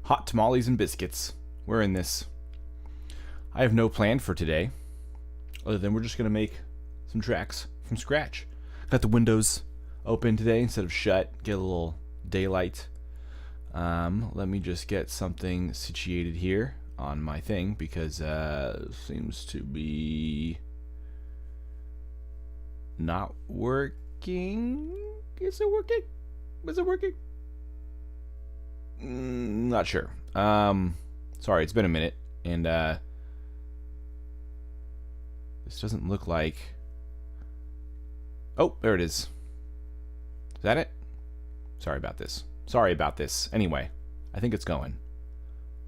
Hot tamales and biscuits. We're in this. I have no plan for today, other than we're just going to make some tracks from scratch. Got the windows open today instead of shut. Get a little daylight. Let me just get something situated here on my thing because seems to be not working. Is it working? Is it working? Not sure. Sorry, it's been a minute, and this doesn't look like. Oh, there it is. Is that it? Sorry about this. Sorry about this. Anyway, I think it's going.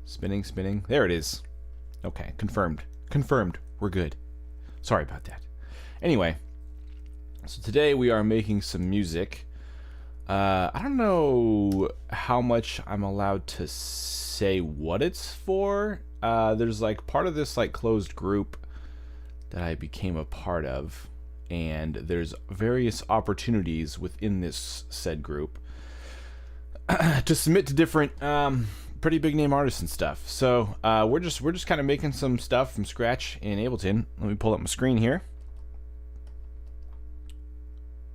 Spinning, spinning. There it is. Okay, confirmed. Confirmed. We're good. Sorry about that. Anyway, so today we are making some music. I don't know how much I'm allowed to say what it's for. There's like part of this like closed group that I became a part of, and there's various opportunities within this said group to submit to different pretty big name artists and stuff. So we're just kind of making some stuff from scratch in Ableton. Let me pull up my screen here.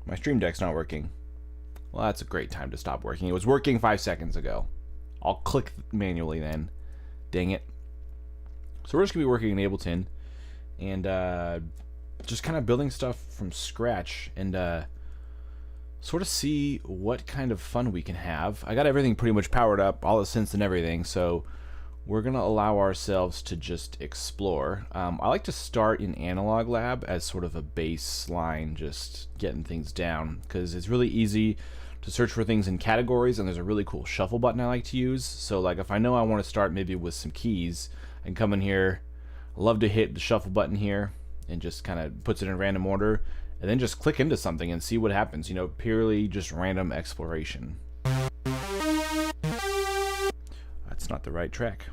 My Stream Deck's not working. Well, that's a great time to stop working. It was working 5 seconds ago. I'll click manually then. Dang it. So we're just going to be working in Ableton and just kind of building stuff from scratch and sort of see what kind of fun we can have. I got everything pretty much powered up, all the synths and everything, so we're going to allow ourselves to just explore. I like to start in Analog Lab as sort of a baseline, just getting things down, because it's really easy to search for things in categories, and there's a really cool shuffle button I like to use. So like if I know I want to start maybe with some keys, I can come in here. I love to hit the shuffle button here and just kind of puts it in random order, and then just click into something and see what happens. You know, purely just random exploration. That's not the right track.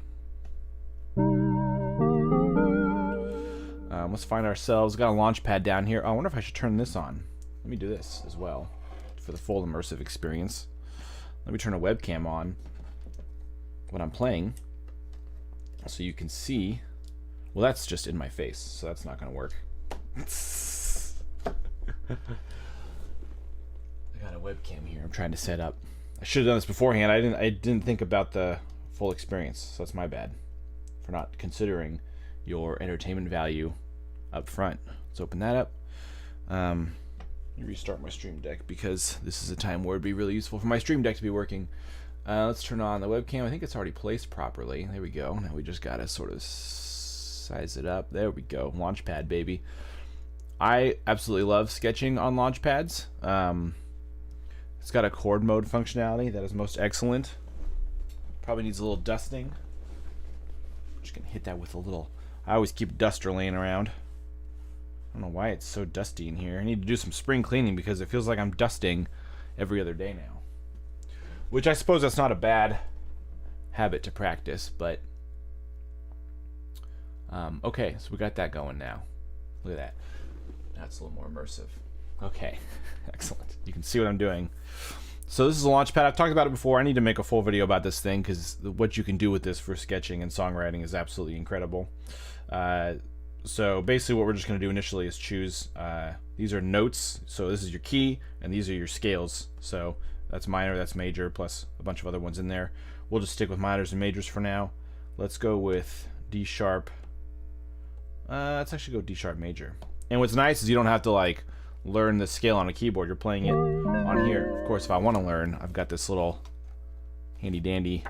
Let's find ourselves. Got a launch pad down here. Oh, I wonder if I should turn this on. Let me do this as well for the full immersive experience. Let me turn a webcam on when I'm playing so you can see. Well, that's just in my face, so that's not going to work. I got a webcam here I'm trying to set up. I should have done this beforehand. I didn't think about the full experience, so that's my bad for not considering your entertainment value up front. Let's open that up. Let me restart my Stream Deck because this is a time where it'd be really useful for my Stream Deck to be working. Let's turn on the webcam. I think it's already placed properly. There we go. Now we just gotta sort of size it up. There we go. Launchpad, baby. I absolutely love sketching on launchpads. It's got a chord mode functionality that is most excellent. Probably needs a little dusting. Just gonna hit that with a little. I always keep a duster laying around. I don't know why it's so dusty in here. I need to do some spring cleaning because it feels like I'm dusting every other day now. Which I suppose that's not a bad habit to practice, but okay, so we got that going now. Look at that. That's a little more immersive. Okay, excellent. You can see what I'm doing. So this is a launchpad. I've talked about it before. I need to make a full video about this thing because what you can do with this for sketching and songwriting is absolutely incredible. So basically what we're just going to do initially is choose, these are notes, so this is your key, and these are your scales. So that's minor, that's major, plus a bunch of other ones in there. We'll just stick with minors and majors for now. Let's go with D sharp. Let's actually go D sharp major. And what's nice is you don't have to like learn the scale on a keyboard. You're playing it on here. Of course, if I want to learn, I've got this little handy dandy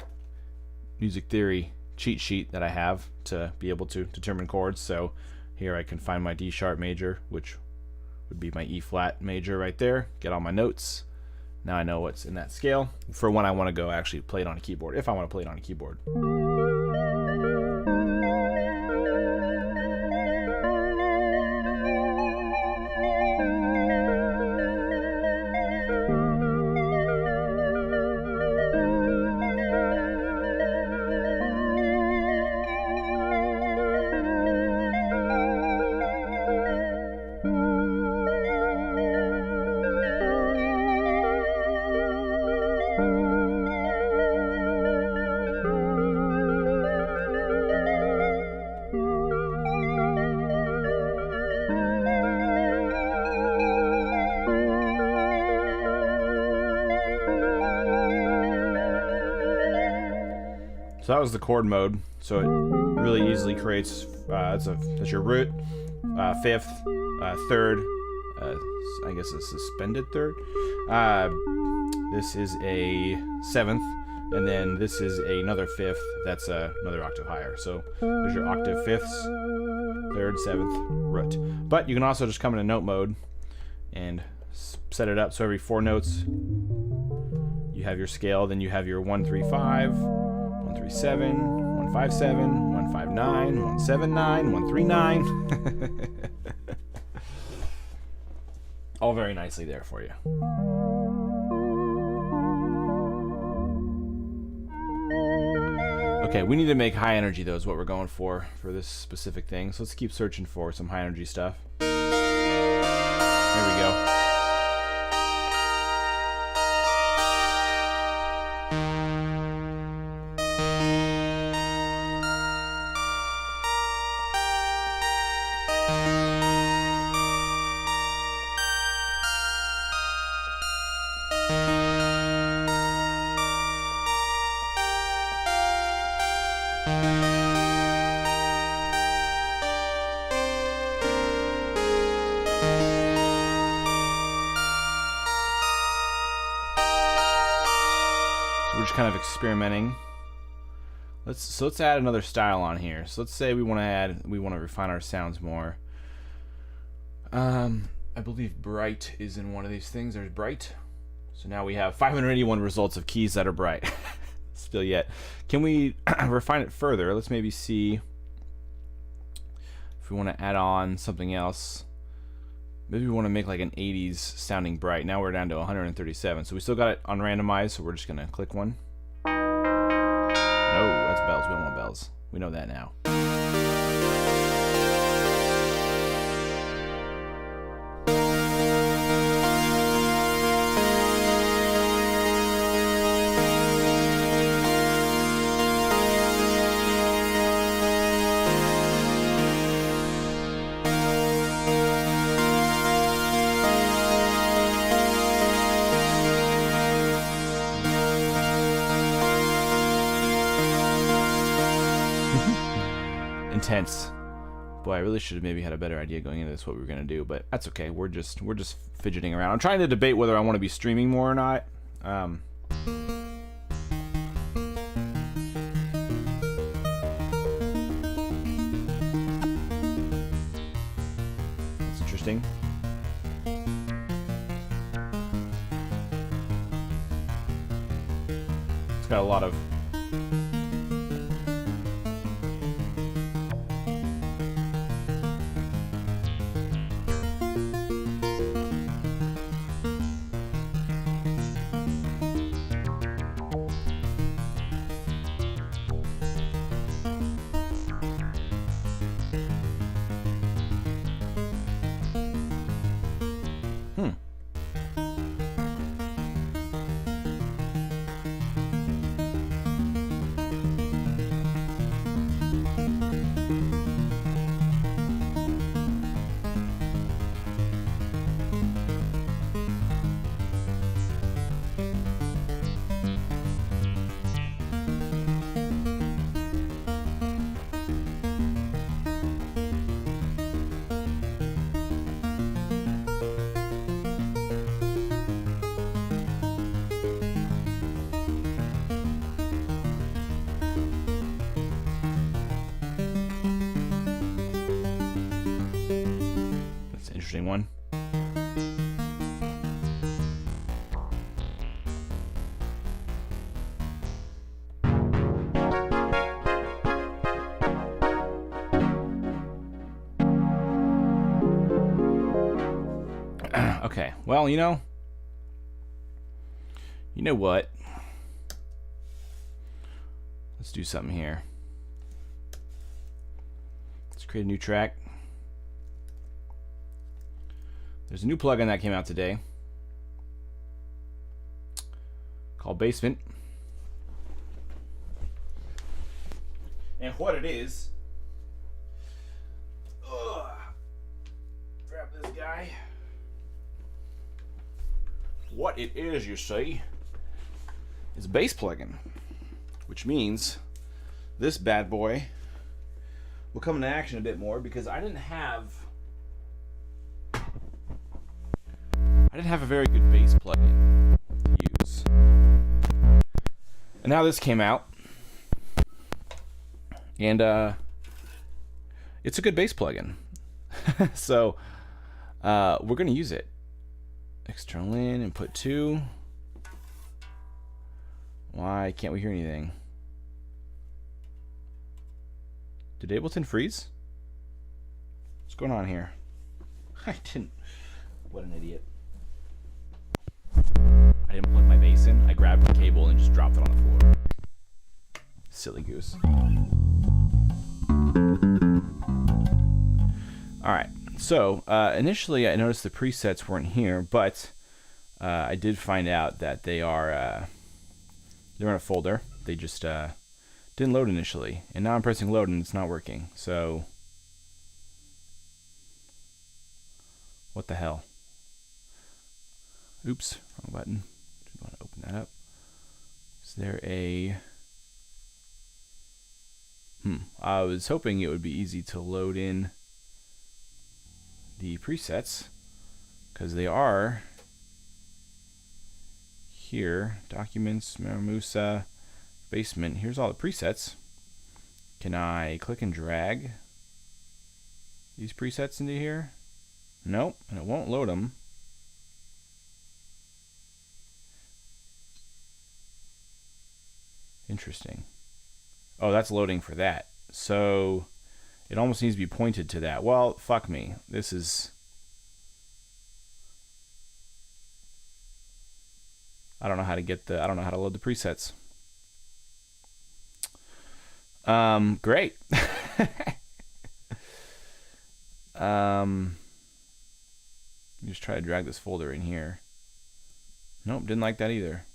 music theory cheat sheet that I have to be able to determine chords. So here I can find my D sharp major, which would be my E flat major right there. Get all my notes. Now I know what's in that scale for when I want to go actually play it on a keyboard, if I want to play it on a keyboard. So that was the chord mode. So it really easily creates, that's your root, fifth, third, I guess a suspended third. This is a seventh, and then this is another fifth. That's another octave higher. So there's your octave fifths, third, seventh, root. But you can also just come into note mode and set it up so every 4 notes you have your scale. Then you have your 135, 137, 157, 159, 179, 139. All very nicely there for you. Okay, we need to make high energy though, is what we're going for this specific thing. So let's keep searching for some high energy stuff. There we go. We're just kind of experimenting. Let's add another style on here. So let's say we want to refine our sounds more. I believe bright is in one of these things. There's bright. So now we have 581 results of keys that are bright. Still yet. Can we refine it further? Let's maybe see if we want to add on something else. Maybe we want to make like an 80s sounding bright. Now we're down to 137. So we still got it on randomized, so we're just going to click one. No, that's bells. We don't want bells. We know that now. Intense. Boy, I really should have maybe had a better idea going into this what we were gonna do, but that's okay. We're just fidgeting around. I'm trying to debate whether I want to be streaming more or not. That's interesting. It's got a lot of one. Okay, well, you know what? Let's do something here. Let's create a new track. There's a new plugin that came out today called Basement. And what it is, grab this guy. What it is, you see, is a bass plugin, which means this bad boy will come into action a bit more because I didn't have a very good bass plugin to use. And now this came out. And it's a good bass plugin. So we're going to use it. External in, input 2. Why can't we hear anything? Did Ableton freeze? What's going on here? I didn't. What an idiot. I didn't plug my bass in. I grabbed the cable and just dropped it on the floor. Silly goose. Alright, so initially I noticed the presets weren't here, but I did find out that they're in a folder. They just didn't load initially, and now I'm pressing load and it's not working. So what the hell? Oops, wrong button. Didn't want to open that up. Is there a I was hoping it would be easy to load in the presets, because they are here. Documents, Maramusa, basement. Here's all the presets. Can I click and drag these presets into here? Nope, and it won't load them. Interesting. Oh, that's loading for that. So it almost needs to be pointed to that. Well, fuck me. This is... I don't know how to load the presets. Great. Just try to drag this folder in here. Nope, didn't like that either.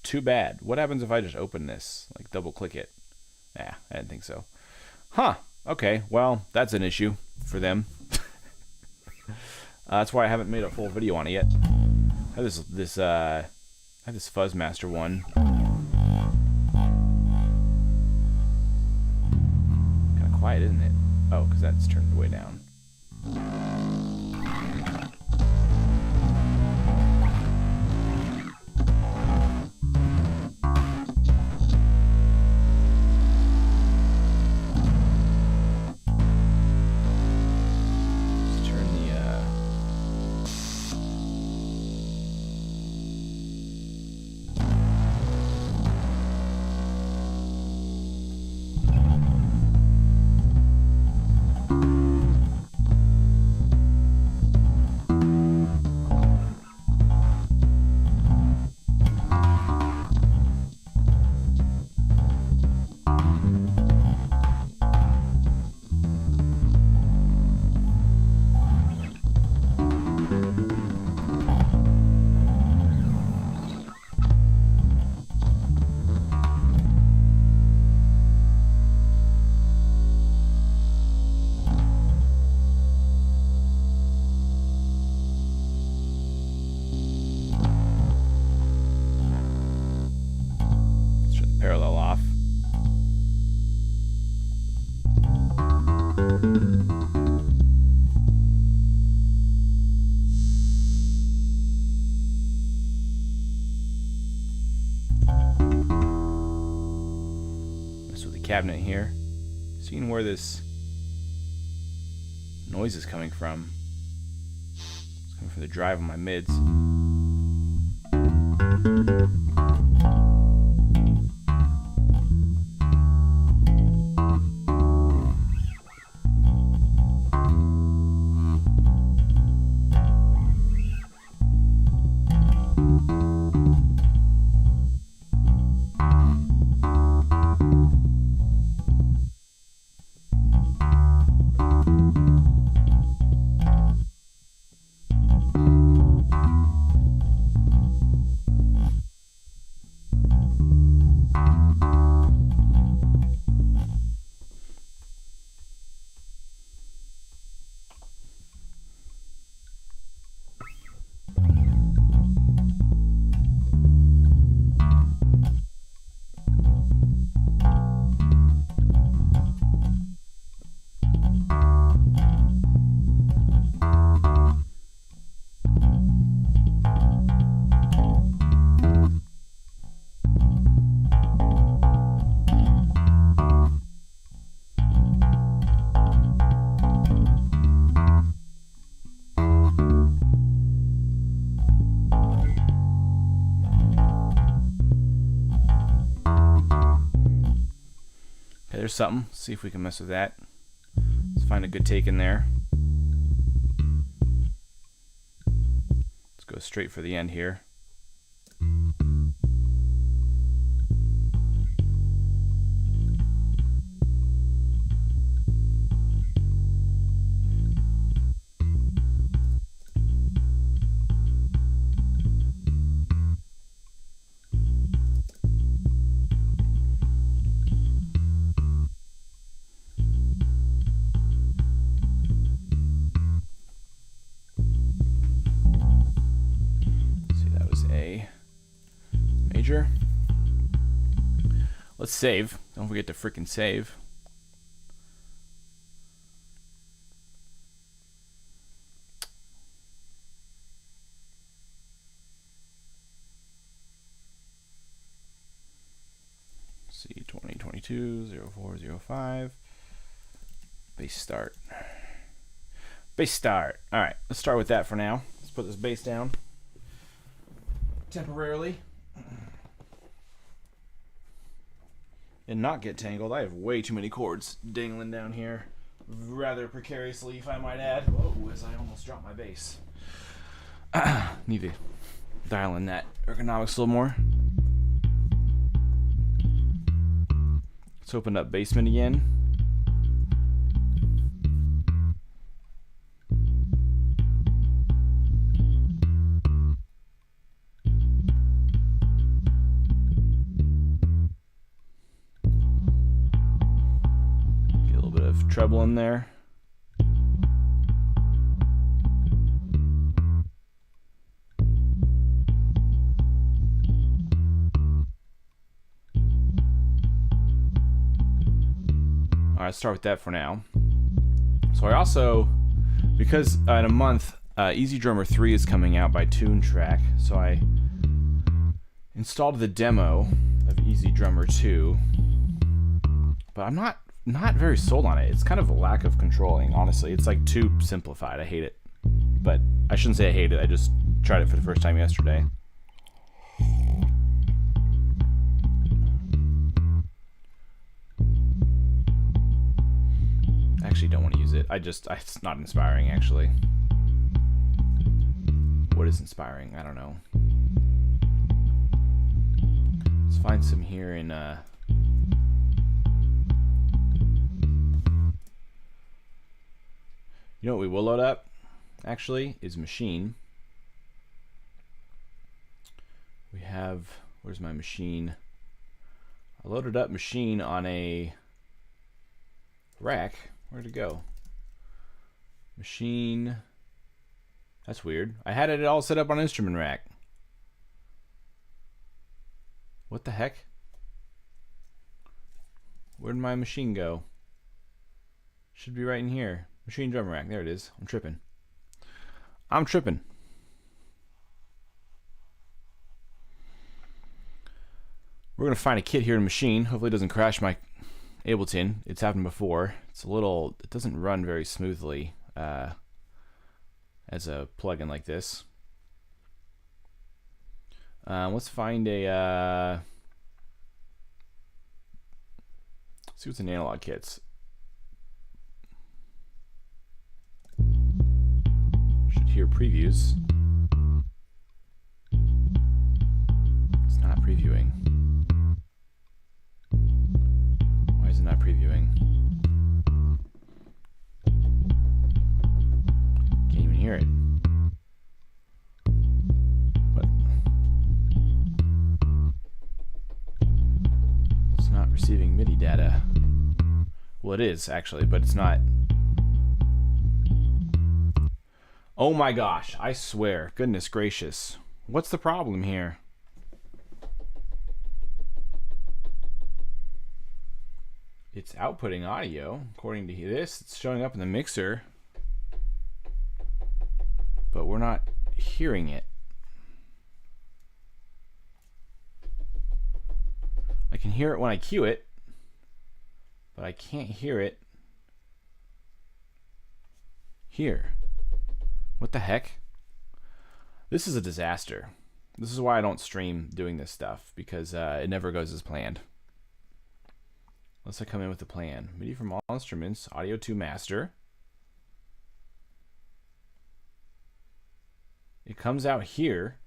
Too bad. What happens if I just open this? Like double click it? Nah, I didn't think so. Huh. Okay, well, that's an issue for them. That's why I haven't made a full video on it yet. I have this Fuzzmaster one. Kind of quiet, isn't it? Oh, because that's turned way down. Parallel off. Mess with the cabinet here. Seeing where this noise is coming from. It's coming from the drive on my mids. there's something. See if we can mess with that. Let's find a good take in there. Let's go straight for the end here. Major. Let's save. Don't forget to freaking save. C 2022-0405. Bass start. Bass start. All right, let's start with that for now. Let's put this bass down temporarily and not get tangled. I have way too many cords dangling down here, rather precariously, if I might add. Whoa, as I almost dropped my bass. Need to dial in that ergonomics a little more. Let's open up basement again. Treble in there. All right, start with that for now. So I also, because in a month, Easy Drummer 3 is coming out by Toontrack, so I installed the demo of Easy Drummer 2, but I'm not very sold on it. It's kind of a lack of controlling, honestly. It's like too simplified. I hate it. But I shouldn't say I hate it. I just tried it for the first time yesterday. I actually don't want to use it. It's not inspiring, actually. What is inspiring? I don't know. Let's find some here in you know what we will load up, actually, is Machine. We have, where's my Machine? I loaded up Machine on a rack. Where'd it go? Machine, that's weird. I had it all set up on instrument rack. What the heck? Where'd my Machine go? Should be right in here. Machine drum rack. There it is. I'm tripping. I'm tripping. We're going to find a kit here in Machine. Hopefully it doesn't crash my Ableton. It's happened before. It doesn't run very smoothly as a plugin like this. Let's find a... see what's in analog kits. Hear previews. It's not previewing. Why is it not previewing? Can't even hear it. What? It's not receiving MIDI data. Well, it is actually, but it's not. Oh my gosh, I swear, goodness gracious. What's the problem here? It's outputting audio, according to this. It's showing up in the mixer, but we're not hearing it. I can hear it when I cue it, but I can't hear it here. What the heck? This is a disaster. This is why I don't stream doing this stuff, because it never goes as planned. Unless I come in with a plan. MIDI from all instruments. Audio to master. It comes out here.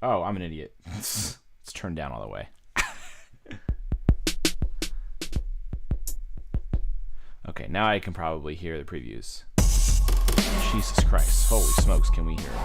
Oh, I'm an idiot. It's turned down all the way. Okay, now I can probably hear the previews. Jesus Christ. Holy smokes, can we hear it?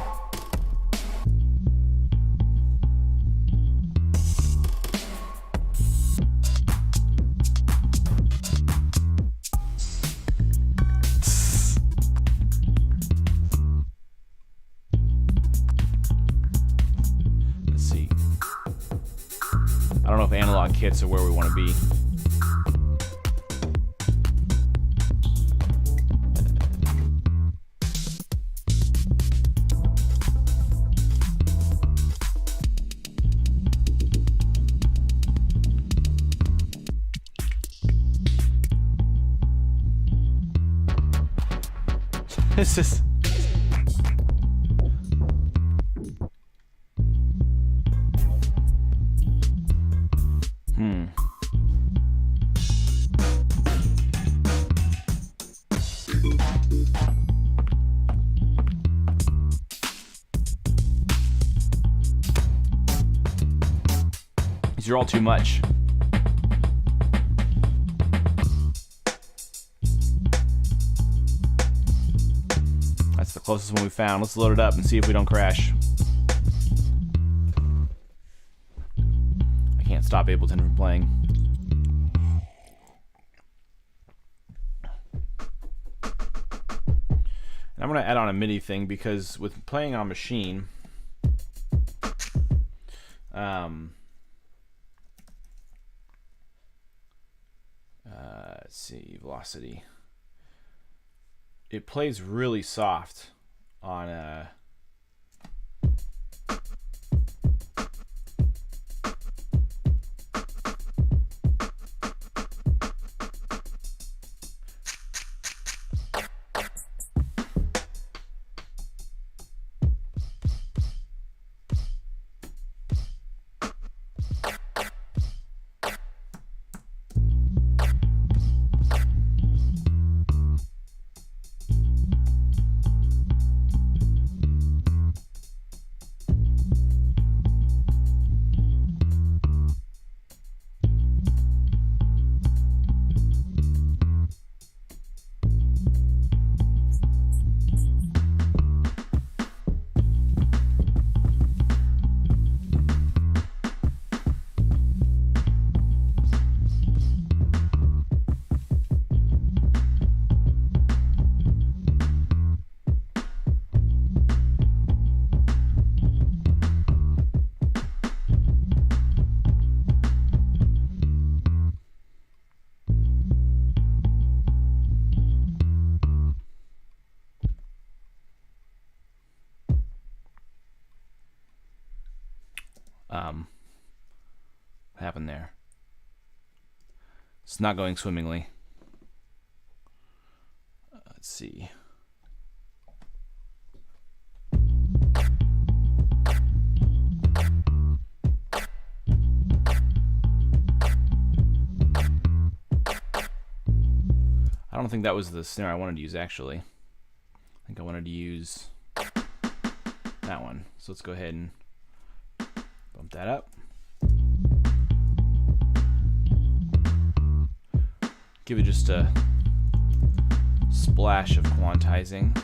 Let's see. I don't know if analog kits are where we want to be. This is... These are all too much. That's the closest one we found. Let's load it up and see if we don't crash. I can't stop Ableton from playing. And I'm going to add on a MIDI thing because with playing on machine, let's see, velocity. It plays really soft on a... What happened there? It's not going swimmingly. Let's see. I don't think that was the snare I wanted to use, actually. I think I wanted to use that one. So let's go ahead and bump that up. Give it just a splash of quantizing.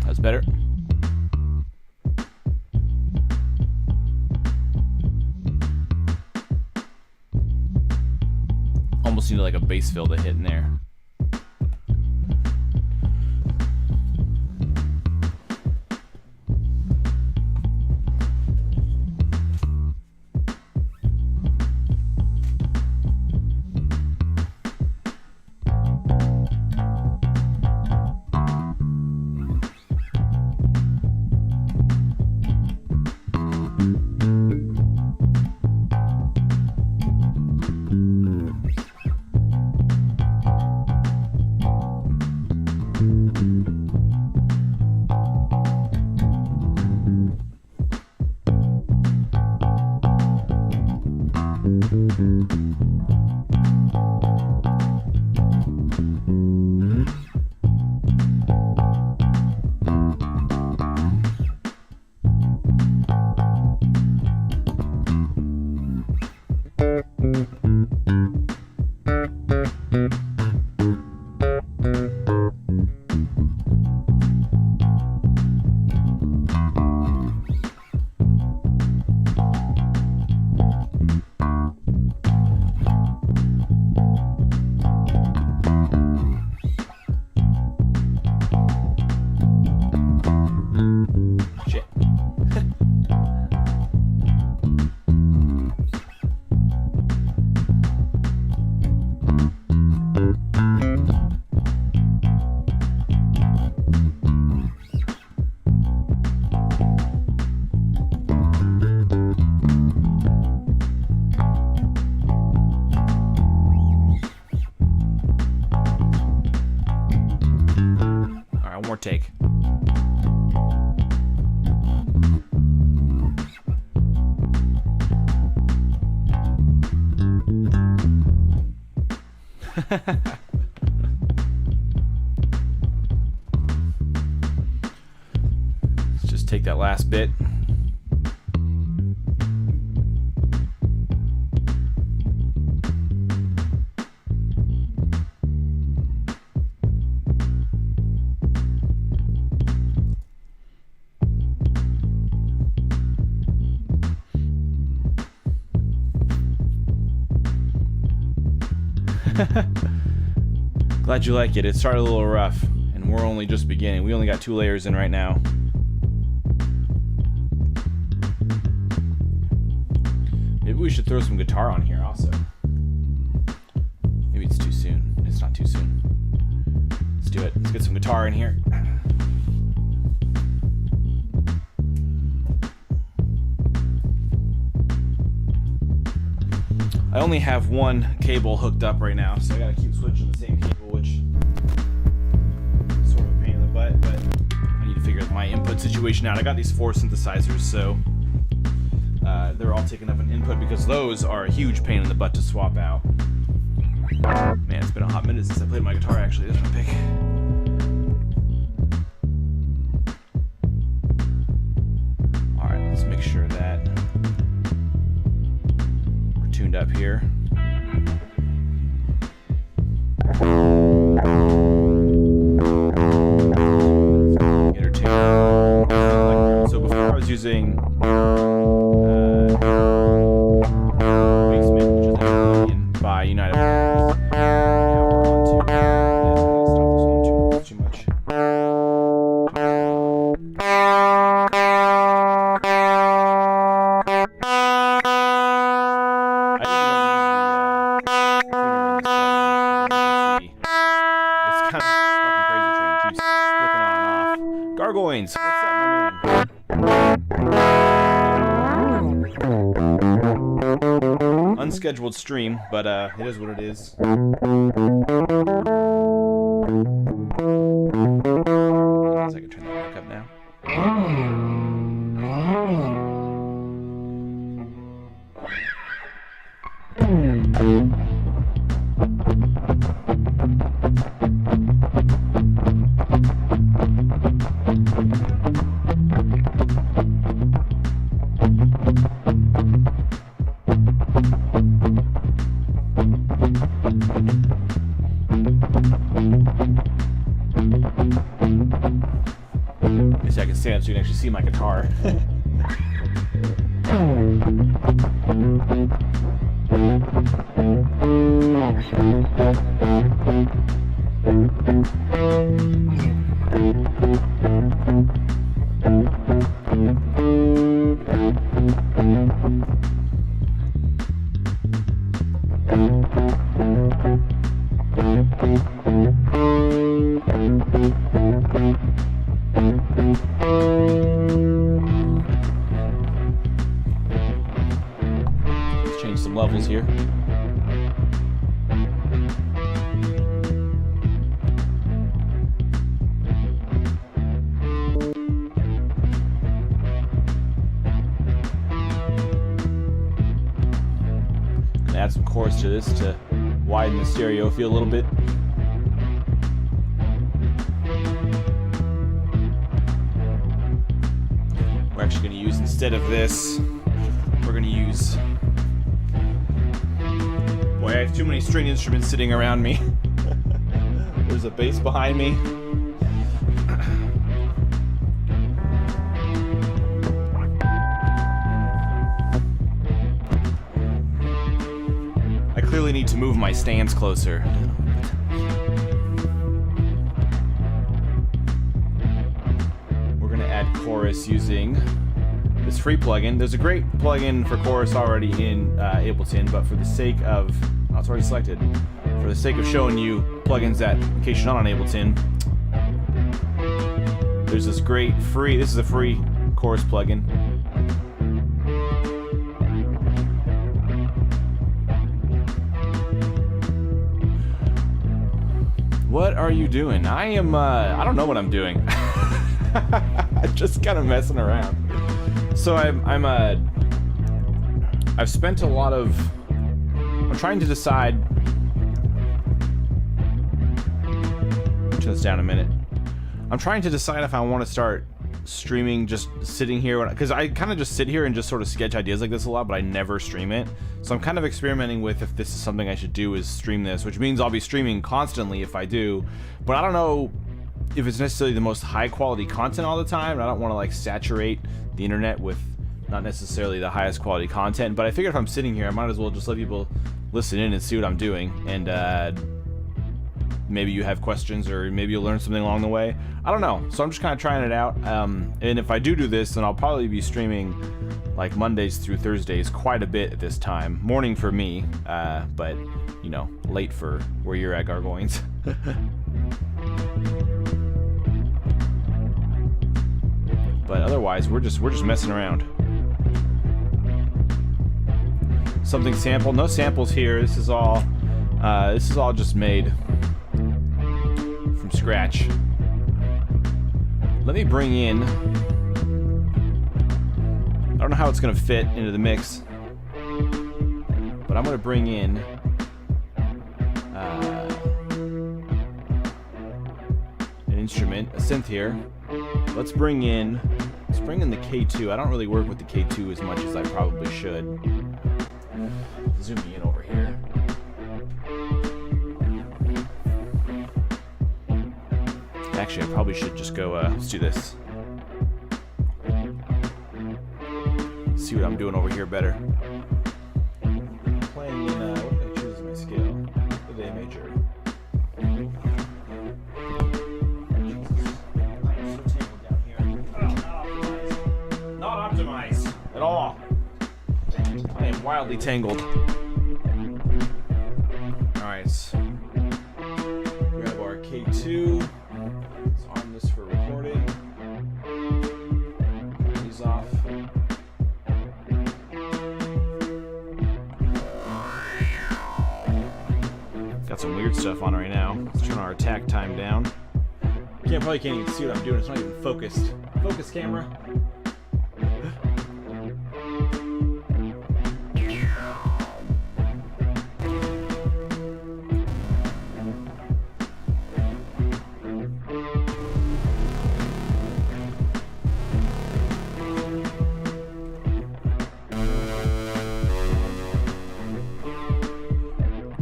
That's better. Almost need like a bass fill to hit in there. More take. Let's just take that last bit. Glad you like it. It started a little rough, and we're only just beginning. We only got 2 layers in right now. Maybe we should throw some guitar on here also. Maybe it's too soon. It's not too soon. Let's do it. Let's get some guitar in here. I only have one cable hooked up right now, so I gotta keep switching the same cable, which is sort of a pain in the butt, but I need to figure my input situation out. I got these 4 synthesizers, so they're all taking up an input because those are a huge pain in the butt to swap out. Man, it's been a hot minute since I played my guitar, actually. That's my pick. Alright, let's make sure that we're tuned up here. Get her tuned. So before I was using by United Artists. Now we're on to stop this one too much. It's kind of fucking crazy train. It keeps flicking on and off. Gargoyles, what's up, my man? Unscheduled stream, but it is what it is. I can turn that back up now. I can stand up so you can actually see my guitar. Let's change some levels here. chorus to this to widen the stereo field a little bit. We're actually going to use, instead of this, we're going to use... Boy, I have too many string instruments sitting around me. There's a bass behind me. I clearly need to move my stands closer. We're going to add chorus using this free plugin. There's a great plugin for chorus already in Ableton, but for the sake of... Oh, it's already selected. For the sake of showing you plugins that, in case you're not on Ableton, there's this great free... This is a free chorus plugin. What are you doing? I am, I don't know what I'm doing. I'm just kind of messing around. So I've spent a lot of... I'm trying to decide... Turn this down a minute. I'm trying to decide if I want to start streaming, just sitting here, because I kind of just sit here and just sort of sketch ideas like this a lot, but I never stream it. So I'm kind of experimenting with if this is something I should do, is stream this, which means I'll be streaming constantly if I do, but I don't know if it's necessarily the most high quality content all the time. I don't want to like saturate the internet with not necessarily the highest quality content, but I figured if I'm sitting here, I might as well just let people listen in and see what I'm doing, and maybe you have questions, or maybe you'll learn something along the way. I don't know. So I'm just kind of trying it out. And if I do this, then I'll probably be streaming like Mondays through Thursdays quite a bit at this time. Morning for me, but you know, late for where you're at, Gargoyles. But otherwise, we're just messing around. Something sample? No samples here. This is all just made from scratch. Let me bring in... I don't know how it's going to fit into the mix, but I'm going to bring in an instrument, a synth here. Let's bring in the K2. I don't really work with the K2 as much as I probably should. Zoom me in over here. Actually, I probably should just go, let's do this. See what I'm doing over here better. Playing in, what did I choose as my scale? The A major. Not optimized at all. I am wildly tangled. Alright. Grab our K2. Let's arm this for recording. Turn these off. Got some weird stuff on right now. Let's turn our attack time down. Probably can't even see what I'm doing. It's not even focused. Focus, camera.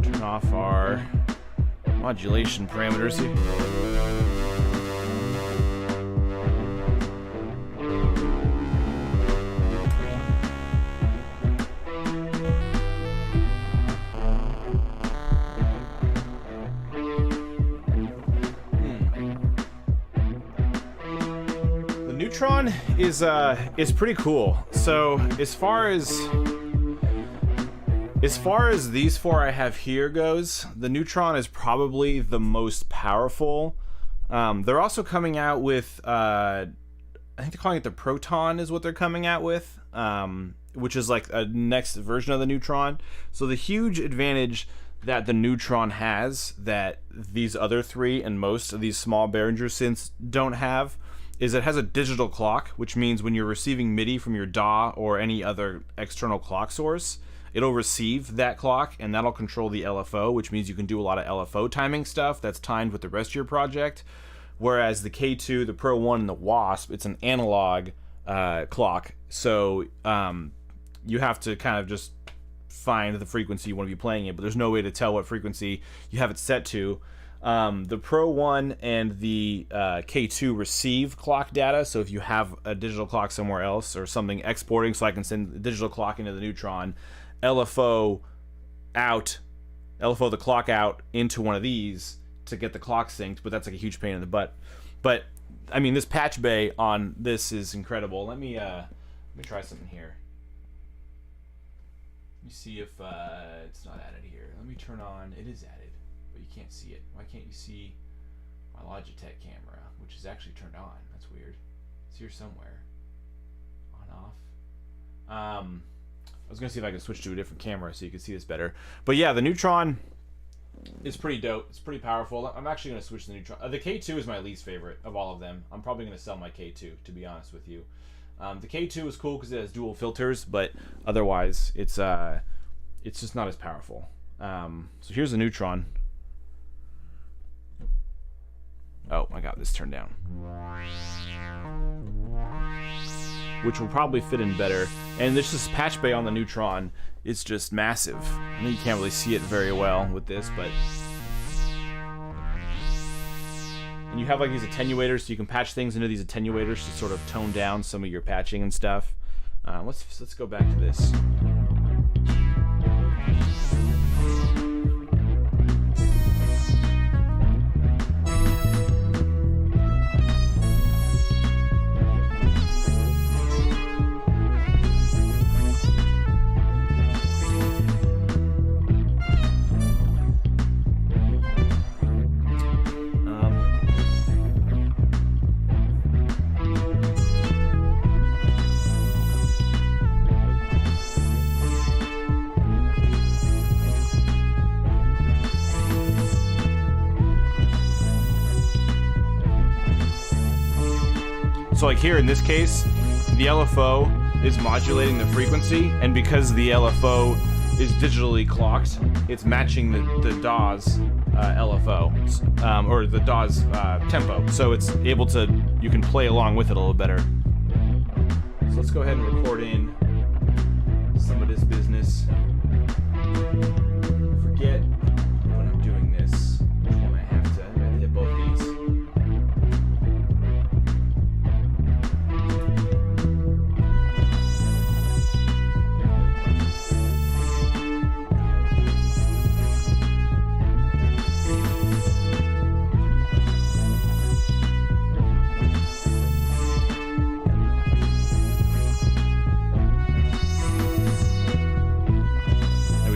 Turn off our modulation parameters here. Neutron is pretty cool. So as far as these four I have here goes, the Neutron is probably the most powerful. They're also coming out with I think they're calling it the Proton is what they're coming out with, which is like a next version of the Neutron. So the huge advantage that the Neutron has that these other three and most of these small Behringer synths don't have is it has a digital clock, which means when you're receiving MIDI from your DAW or any other external clock source, it'll receive that clock, and that'll control the LFO, which means you can do a lot of LFO timing stuff that's timed with the rest of your project. Whereas the K2, the Pro 1, and the Wasp, it's an analog clock, so you have to kind of just find the frequency you want to be playing it, but there's no way to tell what frequency you have it set to. The Pro 1 and the K2 receive clock data, so if you have a digital clock somewhere else or something exporting, so I can send the digital clock into the Neutron, LFO the clock out into one of these to get the clock synced, but that's like a huge pain in the butt. But I mean, this patch bay on this is incredible. Let me try something here. Let me see if it's not added here. Let me turn on. It is added, but you can't see it. Why can't you see my Logitech camera, which is actually turned on? That's weird. It's here somewhere. On, off. I was gonna see if I could switch to a different camera so you could see this better. But yeah, the Neutron is pretty dope. It's pretty powerful. I'm actually gonna switch to the Neutron. The K2 is my least favorite of all of them. I'm probably gonna sell my K2, to be honest with you. The K2 is cool because it has dual filters, but otherwise it's just not as powerful. So here's the Neutron. Oh, I got this turned down, which will probably fit in better. And there's this patch bay on the Neutron. It's just massive. I know you can't really see it very well with this, but... And you have like these attenuators, so you can patch things into these attenuators to sort of tone down some of your patching and stuff. Let's go back to this. So like here in this case, the LFO is modulating the frequency, and because the LFO is digitally clocked, it's matching the DAW's LFO, or the DAW's tempo. So it's able to, you can play along with it a little better. So let's go ahead and record in some of this business. Forget when I'm doing this, which one I have to hit both these.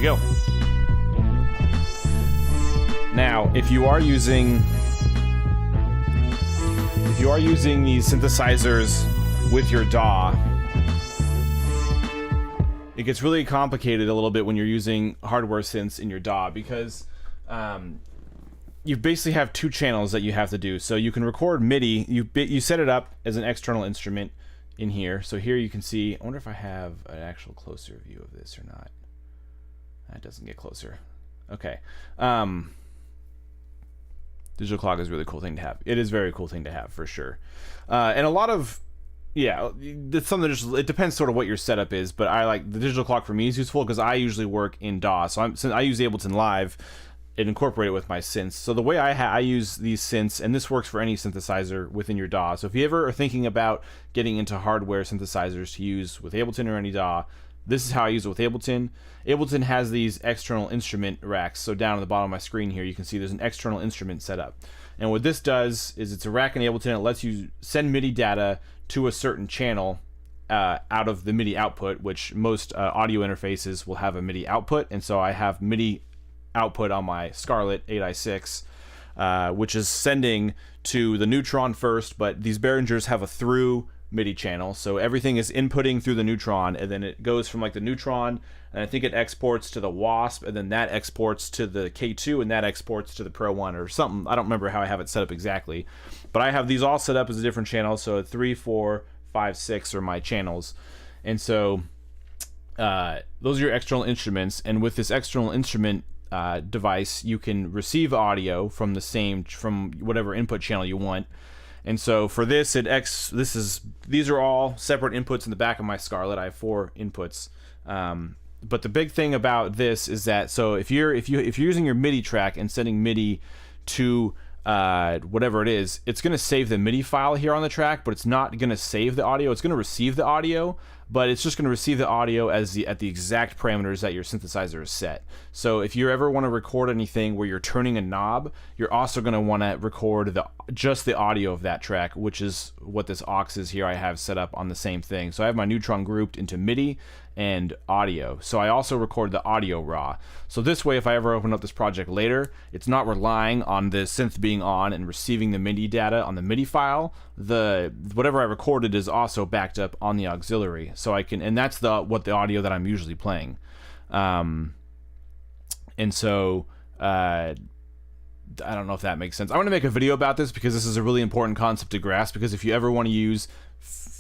Go. Now, if you are using these synthesizers with your DAW, it gets really complicated a little bit when you're using hardware synths in your DAW, because you basically have two channels that you have to do. So you can record MIDI. You set it up as an external instrument in here. So here you can see. I wonder if I have an actual closer view of this or not. That doesn't get closer. Okay. Digital clock is a really cool thing to have. It is a very cool thing to have, for sure. And a lot of, yeah, it's something that just, it depends sort of what your setup is, but I like, the digital clock for me is useful because I usually work in DAW. So since I use Ableton Live and incorporate it with my synths. So the way I use these synths, and this works for any synthesizer within your DAW. So if you ever are thinking about getting into hardware synthesizers to use with Ableton or any DAW, this is how I use it with Ableton. Ableton has these external instrument racks. So down at the bottom of my screen here, you can see there's an external instrument set up. And what this does is it's a rack in Ableton. It lets you send MIDI data to a certain channel out of the MIDI output, which most audio interfaces will have a MIDI output. And so I have MIDI output on my Scarlett 8i6, which is sending to the Neutron first, but these Behringers have a through MIDI channel, so everything is inputting through the Neutron, and then it goes from like the Neutron, and I think it exports to the Wasp, and then that exports to the K2, and that exports to the Pro 1 or something. I don't remember how I have it set up exactly, but I have these all set up as a different channel. So 3, 4, 5, 6 are my channels, and so those are your external instruments, and with this external instrument device, you can receive audio from from whatever input channel you want. And so for this, these are all separate inputs in the back of my Scarlett. I have 4 inputs. But the big thing about this is that, so if you're using your MIDI track and sending MIDI to whatever it is, it's going to save the MIDI file here on the track, but it's not going to save the audio. It's going to receive the audio, but it's just going to receive the audio at the exact parameters that your synthesizer is set. So if you ever want to record anything where you're turning a knob, you're also going to want to record just the audio of that track, which is what this aux is here I have set up on the same thing. So I have my neutron grouped into MIDI and audio. So I also record the audio raw. So this way, if I ever open up this project later, it's not relying on the synth being on and receiving the MIDI data on the MIDI file. Whatever I recorded is also backed up on the auxiliary. So I can, and that's the audio that I'm usually playing. And so I don't know if that makes sense. I want to make a video about this because this is a really important concept to grasp, because if you ever want to use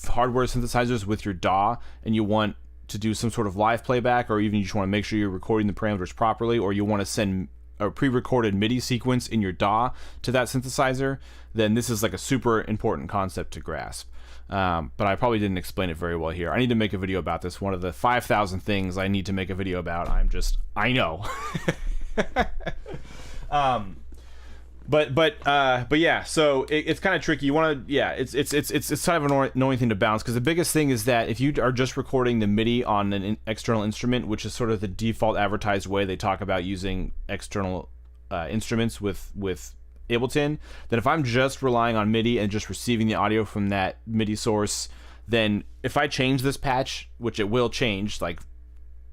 hardware synthesizers with your DAW and you want to do some sort of live playback, or even you just want to make sure you're recording the parameters properly, or you want to send a pre-recorded MIDI sequence in your DAW to that synthesizer, then this is like a super important concept to grasp. But I probably didn't explain it very well here. I need to make a video about this. One of the 5,000 things I need to make a video about. I know. But yeah, so it's kind of tricky. You want to, yeah, it's kind of an annoying thing to balance, because the biggest thing is that if you are just recording the MIDI on an external instrument, which is sort of the default advertised way they talk about using external instruments with Ableton, then if I'm just relying on MIDI and just receiving the audio from that MIDI source, then if I change this patch, which it will change, like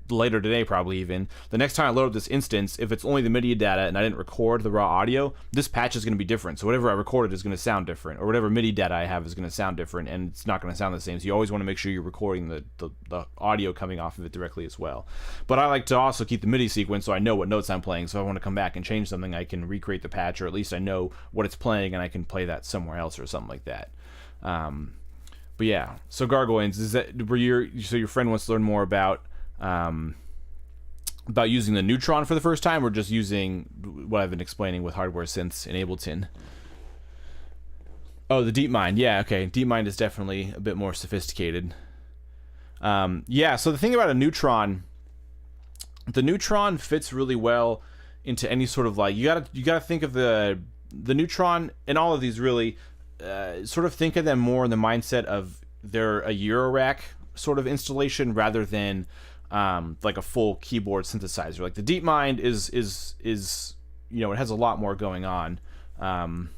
later today probably even, the next time I load up this instance, if it's only the MIDI data and I didn't record the raw audio, this patch is going to be different. So whatever I recorded is going to sound different, or whatever MIDI data I have is going to sound different, and it's not going to sound the same. So you always want to make sure you're recording the audio coming off of it directly as well. But I like to also keep the MIDI sequence so I know what notes I'm playing, so if I want to come back and change something, I can recreate the patch, or at least I know what it's playing and I can play that somewhere else or something like that. But yeah, so Gargoyles, is that so your friend wants to learn more about using the Neutron for the first time, or just using what I've been explaining with hardware synths in Ableton? Oh, the DeepMind. Yeah, okay. DeepMind is definitely a bit more sophisticated. Yeah, so the thing about the Neutron fits really well into any sort of, like, you gotta think of the Neutron and all of these really sort of think of them more in the mindset of they're a Eurorack sort of installation rather than like a full keyboard synthesizer. Like the DeepMind is you know, it has a lot more going on. And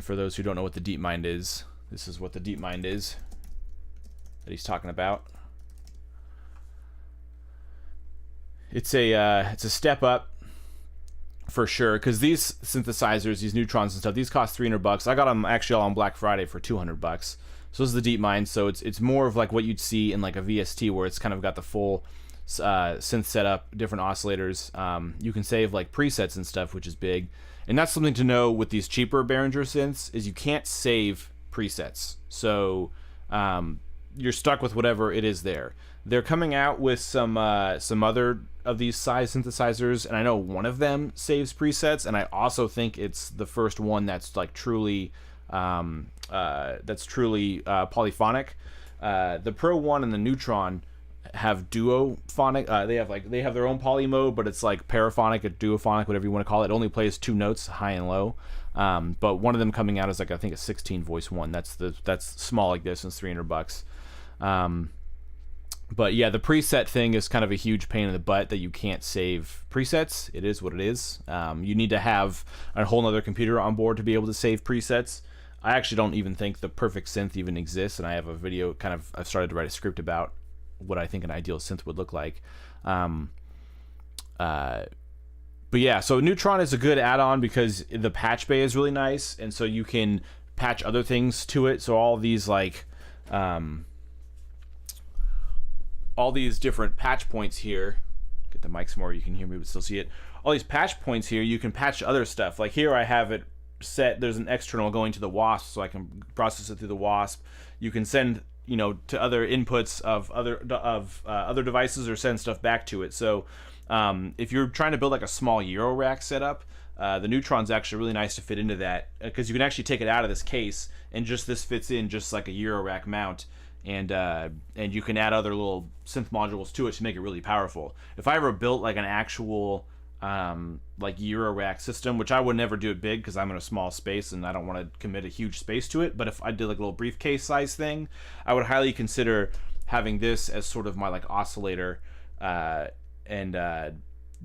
for those who don't know what the DeepMind is, this is what the DeepMind is that he's talking about. It's a step up for sure, because these synthesizers, these Neutrons and stuff, these cost $300. I got them actually all on Black Friday for $200. So this is the DeepMind. So it's more of like what you'd see in like a VST, where it's kind of got the full synth setup, different oscillators. You can save like presets and stuff, which is big. And that's something to know with these cheaper Behringer synths, is you can't save presets. So you're stuck with whatever it is there. They're coming out with some other of these size synthesizers, and I know one of them saves presets, and I also think it's the first one that's like truly polyphonic. The Pro One and the Neutron have duophonic. They have their own poly mode, but it's like paraphonic or duophonic, whatever you want to call it. It only plays 2 notes, high and low. But one of them coming out is like, I think, a 16 voice one. That's small like this, and it's $300. But yeah, the preset thing is kind of a huge pain in the butt that you can't save presets. It is what it is. You need to have a whole other computer on board to be able to save presets. I actually don't even think the perfect synth even exists, and I have a video I've started to write a script about what I think an ideal synth would look like. But yeah, so Neutron is a good add-on because the patch bay is really nice, and so you can patch other things to it. So all these like all these different patch points here, get the mic some more, you can hear me but still see it. All these patch points here, you can patch other stuff. Like here I have it set, there's an external going to the WASP, so I can process it through the WASP. You can send you know, to other inputs of other devices or send stuff back to it. So if you're trying to build like a small Euro rack setup, the Neutron's actually really nice to fit into that, because you can actually take it out of this case and just this fits in just like a Euro rack mount, and you can add other little synth modules to it to make it really powerful. If I ever built like an actual like Euro rack system, which I would never do it big because I'm in a small space and I don't want to commit a huge space to it, but if I did like a little briefcase size thing, I would highly consider having this as sort of my like oscillator. The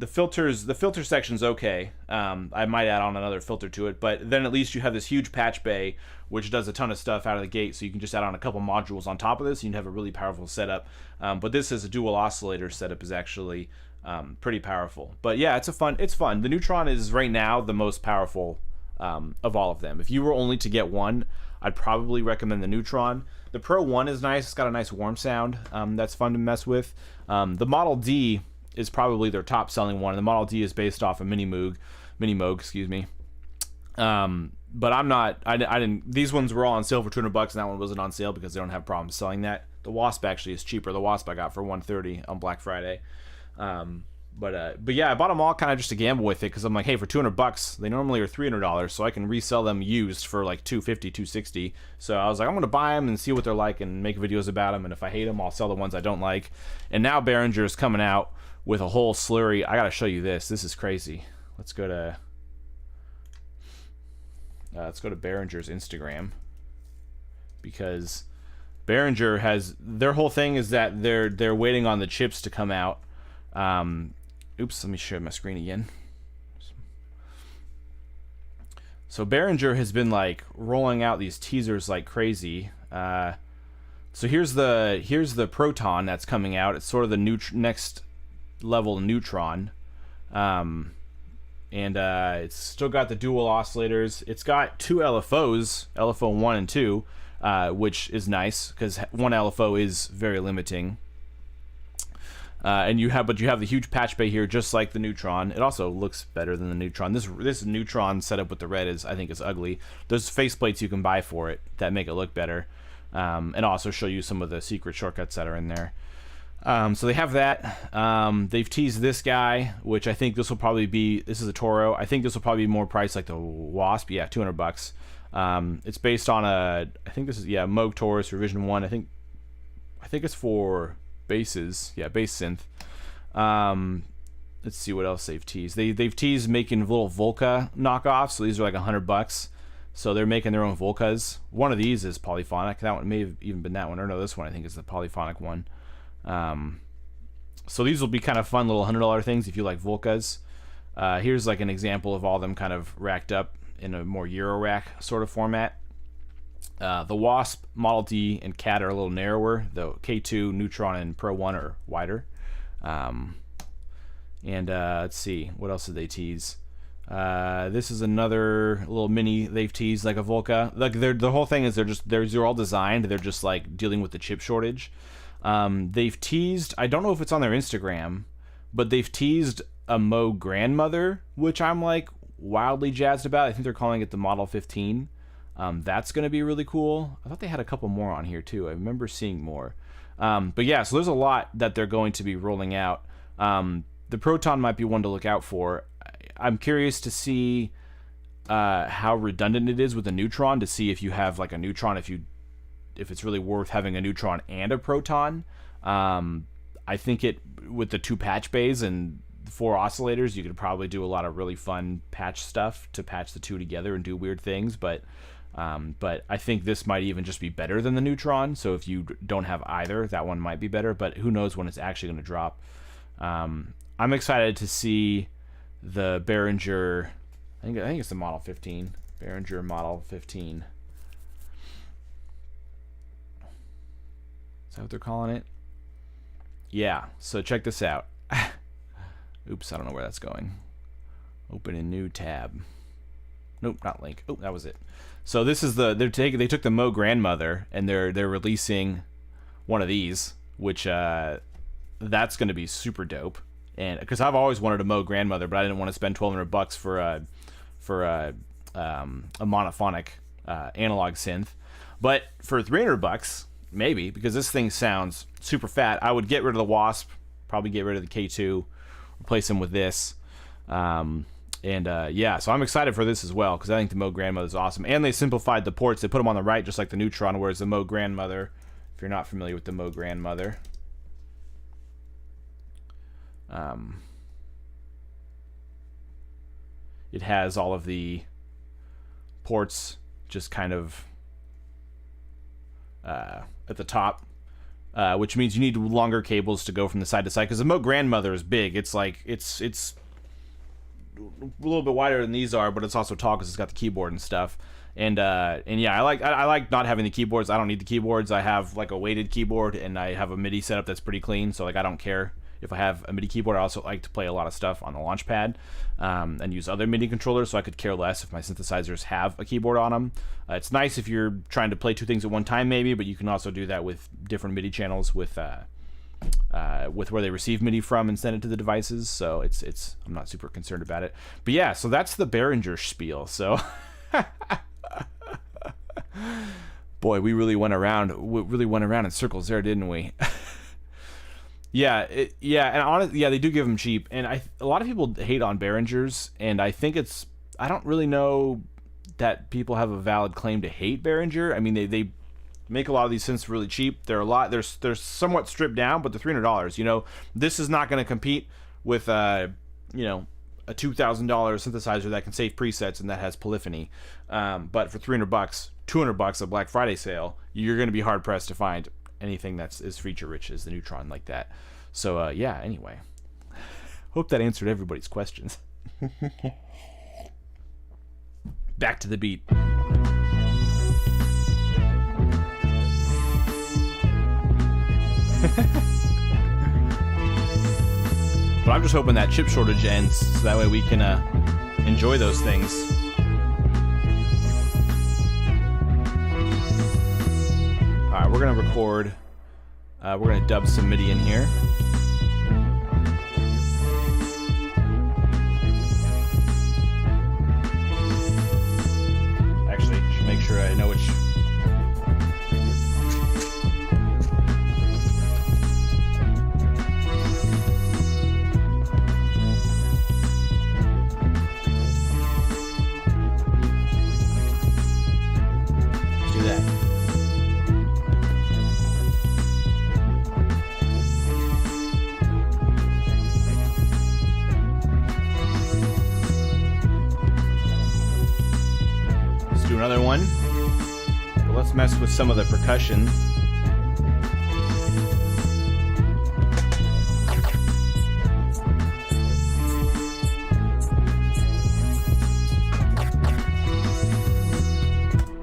filter section's okay. I might add on another filter to it, but then at least you have this huge patch bay which does a ton of stuff out of the gate, so you can just add on a couple modules on top of this and you have a really powerful setup. But this as a dual oscillator setup is actually pretty powerful. But yeah, it's fun. The Neutron is right now the most powerful of all of them. If you were only to get one, I'd probably recommend the Neutron. The Pro 1 is nice. It's got a nice warm sound that's fun to mess with. The Model D is probably their top selling one, and the Model D is based off of Mini Moog, excuse me. But I didn't, these ones were all on sale for $200, and that one wasn't on sale because they don't have problems selling that. The Wasp actually is cheaper. The Wasp I got for $130 on Black Friday. But yeah, I bought them all kind of just to gamble with it, because I'm like, hey, for $200, they normally are $300, so I can resell them used for like $250, $260. So I was like, I'm gonna buy them and see what they're like and make videos about them, and if I hate them, I'll sell the ones I don't like. And now Behringer is coming out with a whole slurry. I gotta show you this. This is crazy. Let's go to Behringer's Instagram, because Behringer has, their whole thing is that they're waiting on the chips to come out. Oops, let me share my screen again. So Behringer has been like rolling out these teasers like crazy. So here's the Proton that's coming out. It's sort of the next level Neutron. And it's still got the dual oscillators. It's got two LFOs, LFO 1 and 2, which is nice because one LFO is very limiting. And you have the huge patch bay here, just like the Neutron. It also looks better than the Neutron. This Neutron setup with the red I think is ugly. There's faceplates you can buy for it that make it look better, and also show you some of the secret shortcuts that are in there. So they have that. They've teased this guy, which I think this will probably be. This is a Toro. I think this will probably be more priced like the Wasp. Yeah, $200. It's based on I think this is Moog Taurus Revision 1. I think it's for basses. Yeah, bass synth. Let's see what else they've teased. They've teased making little Volca knockoffs. So these are like $100. So they're making their own Volcas. One of these is polyphonic. That one may have even been that one. Or no, this one I think is the polyphonic one. So these will be kind of fun little $100 things if you like Volcas. Here's like an example of all of them kind of racked up in a more Euro rack sort of format. The Wasp, Model D, and Cat are a little narrower. The K2, Neutron, and Pro 1 are wider. Let's see, what else did they tease? This is another little mini they've teased, like a Volca. Like the whole thing is they're all designed. They're just like dealing with the chip shortage. They've teased, I don't know if it's on their Instagram, but they've teased a Moog grandmother, which I'm like wildly jazzed about. I think they're calling it the Model 15. That's going to be really cool. I thought they had a couple more on here too. I remember seeing more. But yeah, so there's a lot that they're going to be rolling out. The Proton might be one to look out for. I'm curious to see how redundant it is with a Neutron, to see if you have like a Neutron, if it's really worth having a Neutron and a Proton. I think with the two patch bays and 4 oscillators, you could probably do a lot of really fun patch stuff to patch the two together and do weird things. But I think this might even just be better than the Neutron. So if you don't have either, that one might be better. But who knows when it's actually going to drop. I'm excited to see the Behringer. I think it's the Model 15. Behringer Model 15. Is that what they're calling it? Yeah, so check this out. Oops, I don't know where that's going. Open a new tab. Nope, not link. Oh, that was it. So this is they took the Moog grandmother and they're releasing one of these, which that's going to be super dope. And because I've always wanted a Moog grandmother, but I didn't want to spend $1,200 for a monophonic analog synth. But for $300, maybe, because this thing sounds super fat. I would get rid of the Wasp, probably get rid of the K2, replace them with this. Yeah, so I'm excited for this as well, because I think the Moog Grandmother is awesome. And they simplified the ports. They put them on the right, just like the Neutron, whereas the Moog Grandmother, if you're not familiar with the Moog Grandmother, it has all of the ports just kind of at the top, which means you need longer cables to go from the side to side, because the Moog Grandmother is big. It's like it's a little bit wider than these are, but it's also tall because it's got the keyboard and stuff. And yeah, I like not having the keyboards. I don't need the keyboards. I have like a weighted keyboard, and I have a MIDI setup that's pretty clean. So like I don't care if I have a MIDI keyboard. I also like to play a lot of stuff on the Launchpad and use other MIDI controllers. So I could care less if my synthesizers have a keyboard on them. It's nice if you're trying to play two things at one time, maybe, but you can also do that with different MIDI channels with where they receive MIDI from and send it to the devices. So it's I'm not super concerned about it. But yeah, so that's the Behringer spiel. So boy, we really went around in circles there, didn't we? Yeah, and honestly, yeah, they do give them cheap, and a lot of people hate on Behringers, and I think I don't really know that people have a valid claim to hate Behringer. I mean, they make a lot of these synths really cheap. They're somewhat stripped down, but they're $300. You know, this is not going to compete with a $2,000 synthesizer that can save presets and that has polyphony. But for $300, $200 at Black Friday sale, you're going to be hard pressed to find anything that's as feature rich as the Neutron like that. So yeah, anyway, hope that answered everybody's questions. Back to the beat. But I'm just hoping that chip shortage ends so that way we can enjoy those things. Alright, we're gonna record. We're gonna dub some MIDI in here. Actually, should make sure I know which. Another one, but let's mess with some of the percussion.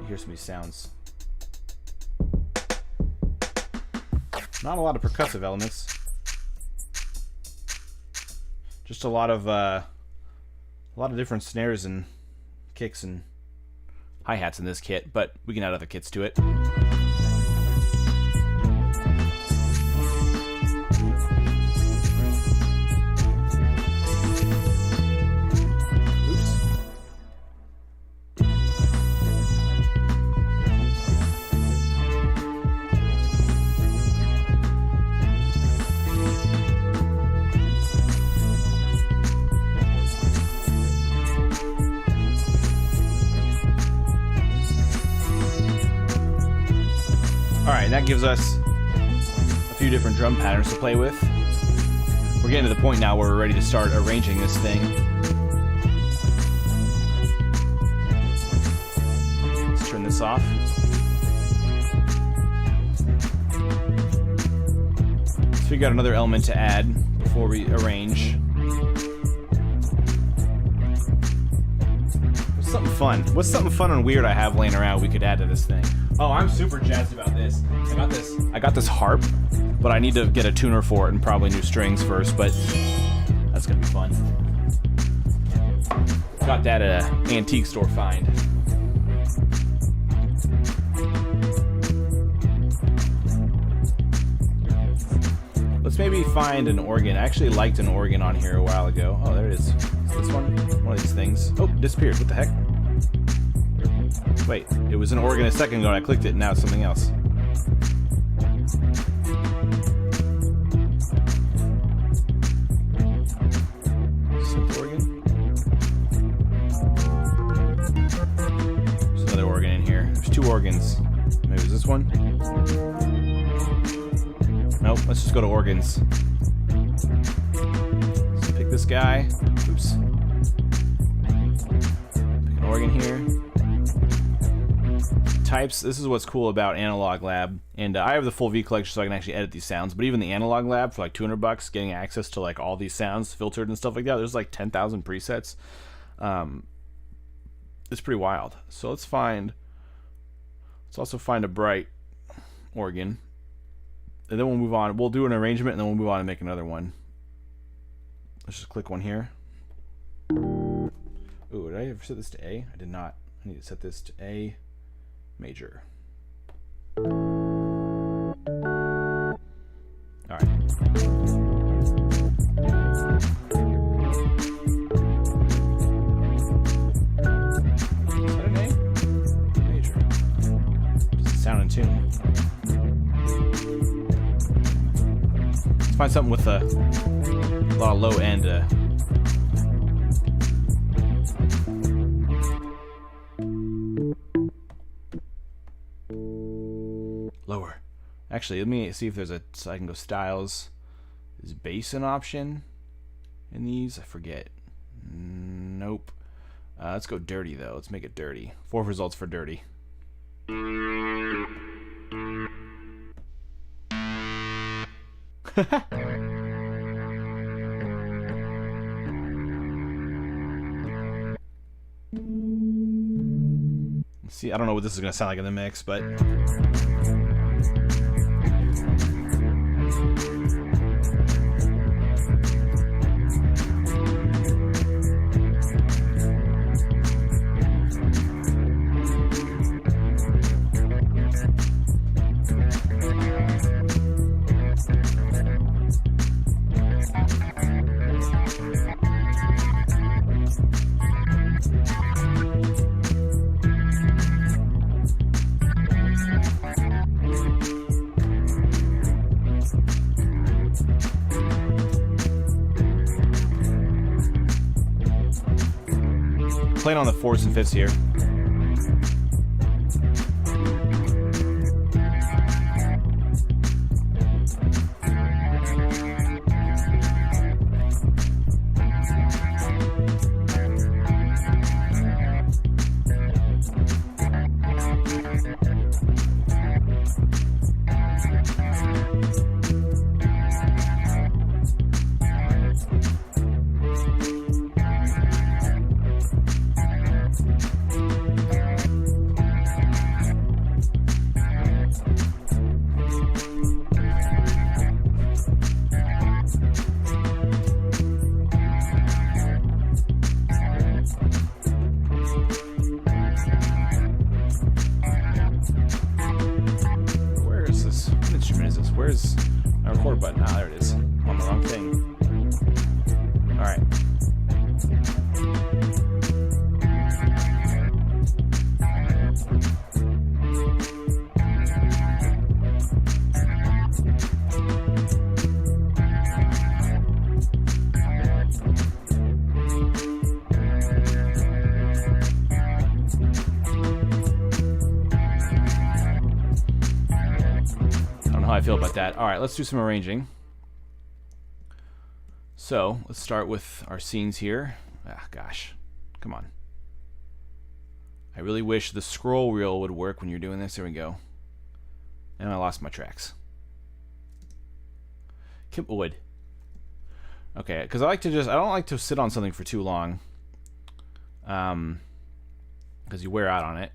Here's some of these sounds. Not a lot of percussive elements, just a lot of different snares and kicks and hi-hats in this kit, but we can add other kits to it. Oops. Alright, that gives us a few different drum patterns to play with. We're getting to the point now where we're ready to start arranging this thing. Let's turn this off. So we got another element to add before we arrange. What's something fun and weird I have laying around we could add to this thing? Oh, I'm super jazzed about this. I got this harp, but I need to get a tuner for it and probably new strings first, but that's gonna be fun. Got that at an antique store find. Let's maybe find an organ. I actually liked an organ on here a while ago. Oh, there it is. This one? One of these things. Oh, disappeared. What the heck? Wait, it was an organ a second ago and I clicked it and now it's something else. 2 organs. Maybe it's this one? Nope, let's just go to organs. Let's pick this guy. Oops. Pick an organ here. Types. This is what's cool about Analog Lab. And I have the full V collection so I can actually edit these sounds. But even the Analog Lab for like $200, getting access to like all these sounds filtered and stuff like that, there's like 10,000 presets. It's pretty wild. So let's also find a bright organ. And then we'll move on. We'll do an arrangement and then we'll move on and make another one. Let's just click one here. Ooh, did I ever set this to A? I did not. I need to set this to A major. Alright. Is that an A? Major. Doesn't sound in tune. Let's find something with a lot of low end. Lower. Actually, let me see if there's so I can go styles. Is bass an option in these? I forget. Nope. Let's go dirty though. Let's make it dirty. 4 results for dirty. See, I don't know what this is going to sound like in the mix, but playing on the 4s and 5s here. Where's my record button? Ah, there it is. I'm on the wrong thing. Alright. How I feel about that. Alright, let's do some arranging. So, let's start with our scenes here. Ah, gosh. Come on. I really wish the scroll wheel would work when you're doing this. There we go. And I lost my tracks. Kip wood. Okay, because I don't like to sit on something for too long. Because you wear out on it.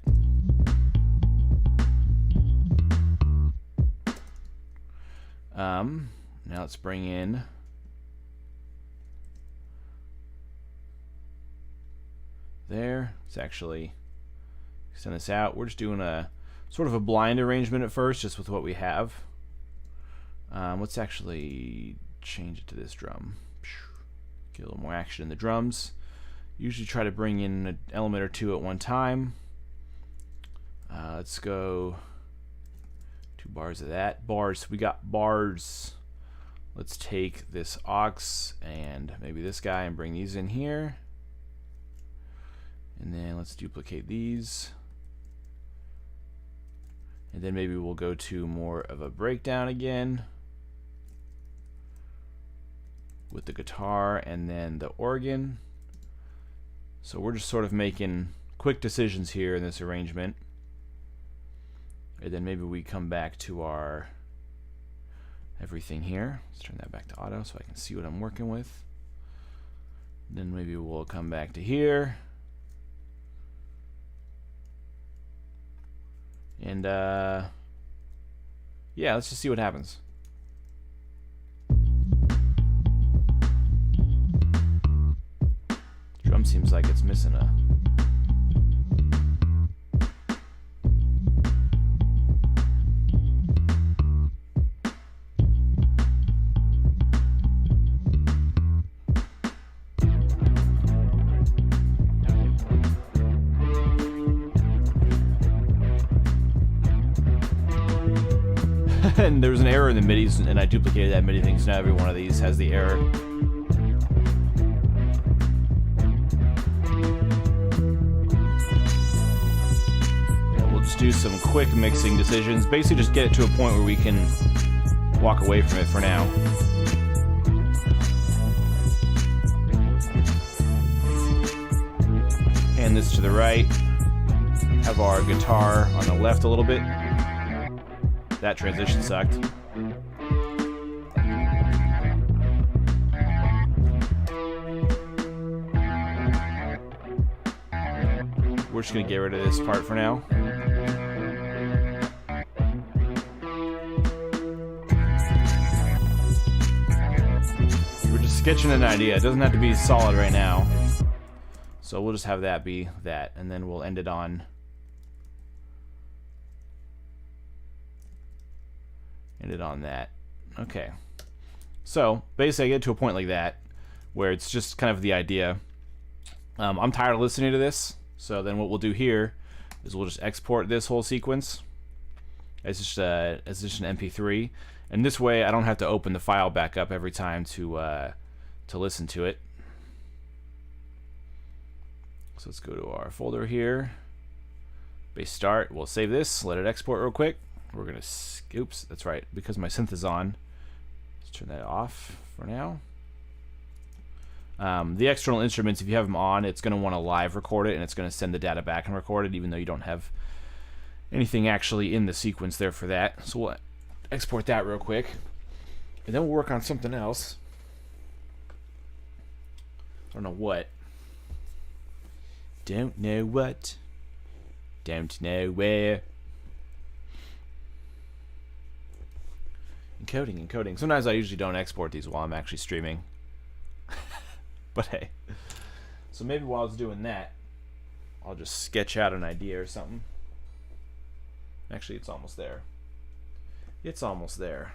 Now let's bring in there. Let's actually extend this out. We're just doing a sort of a blind arrangement at first, just with what we have. Let's actually change it to this drum. Get a little more action in the drums. Usually try to bring in an element or two at one time. Let's go 2 bars of that. Bars. We got bars. Let's take this aux and maybe this guy and bring these in here. And then let's duplicate these. And then maybe we'll go to more of a breakdown again with the guitar and then the organ. So we're just sort of making quick decisions here in this arrangement. And then maybe we come back to our everything here. Let's turn that back to auto so I can see what I'm working with. Then maybe we'll come back to here. And yeah, let's just see what happens. Drum seems like it's missing a... And there was an error in the MIDIs, and I duplicated that MIDI thing, so now every one of these has the error. And we'll just do some quick mixing decisions. Basically just get it to a point where we can walk away from it for now. Hand this to the right. Have our guitar on the left a little bit. That transition sucked. We're just gonna get rid of this part for now. We're just sketching an idea. It doesn't have to be solid right now. So we'll just have that be that, and then we'll end it on that. Okay. So basically I get to a point like that where it's just kind of the idea. I'm tired of listening to this, so then what we'll do here is we'll just export this whole sequence as just an MP3, and this way I don't have to open the file back up every time to listen to it. So let's go to our folder here, base start. We'll save this, let it export real quick. We're gonna, oops, that's right, because my synth is on. Let's turn that off for now. The external instruments, if you have them on, it's gonna want to live record it, and it's gonna send the data back and record it, even though you don't have anything actually in the sequence there for that. So we'll export that real quick, and then we'll work on something else. I don't know what. Don't know what. Don't know where. Encoding. Sometimes I usually don't export these while I'm actually streaming. But hey. So maybe while I was doing that, I'll just sketch out an idea or something. Actually, it's almost there. It's almost there.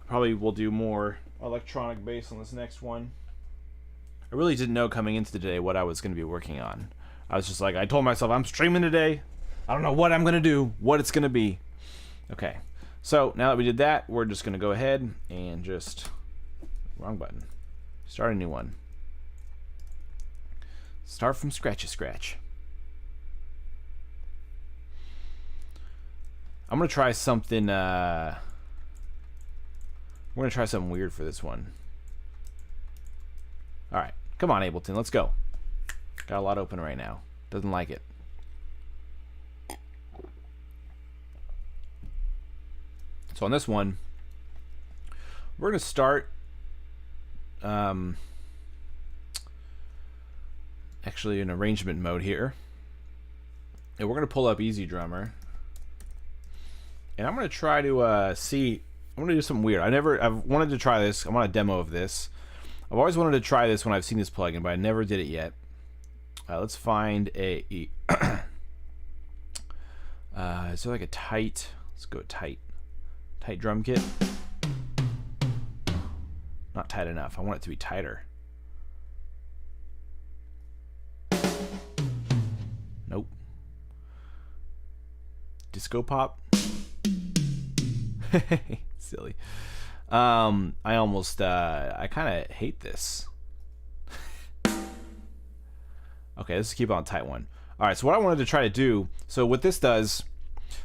Probably will do more electronic bass on this next one. I really didn't know coming into today what I was going to be working on. I was just like, I told myself I'm streaming today. I don't know what I'm going to do, what it's going to be. Okay, so now that we did that, we're just going to go ahead and just, wrong button, start a new one. Start from scratch. I'm going to try something, we're going to try something weird for this one. Alright, come on Ableton, let's go. Got a lot open right now. Doesn't like it. So on this one, we're going to start actually in arrangement mode here. And we're going to pull up Easy Drummer. And I'm going to try to see, I'm going to do something weird. I've wanted to try this. I want a demo of this. I've always wanted to try this when I've seen this plugin, but I never did it yet. Let's find a is there like a tight, let's go tight drum kit. Not tight enough. I want it to be tighter. Nope. Disco pop. Silly. I kind of hate this. Okay, let's keep on a tight one. All right, so what I wanted to try to do, so what this does,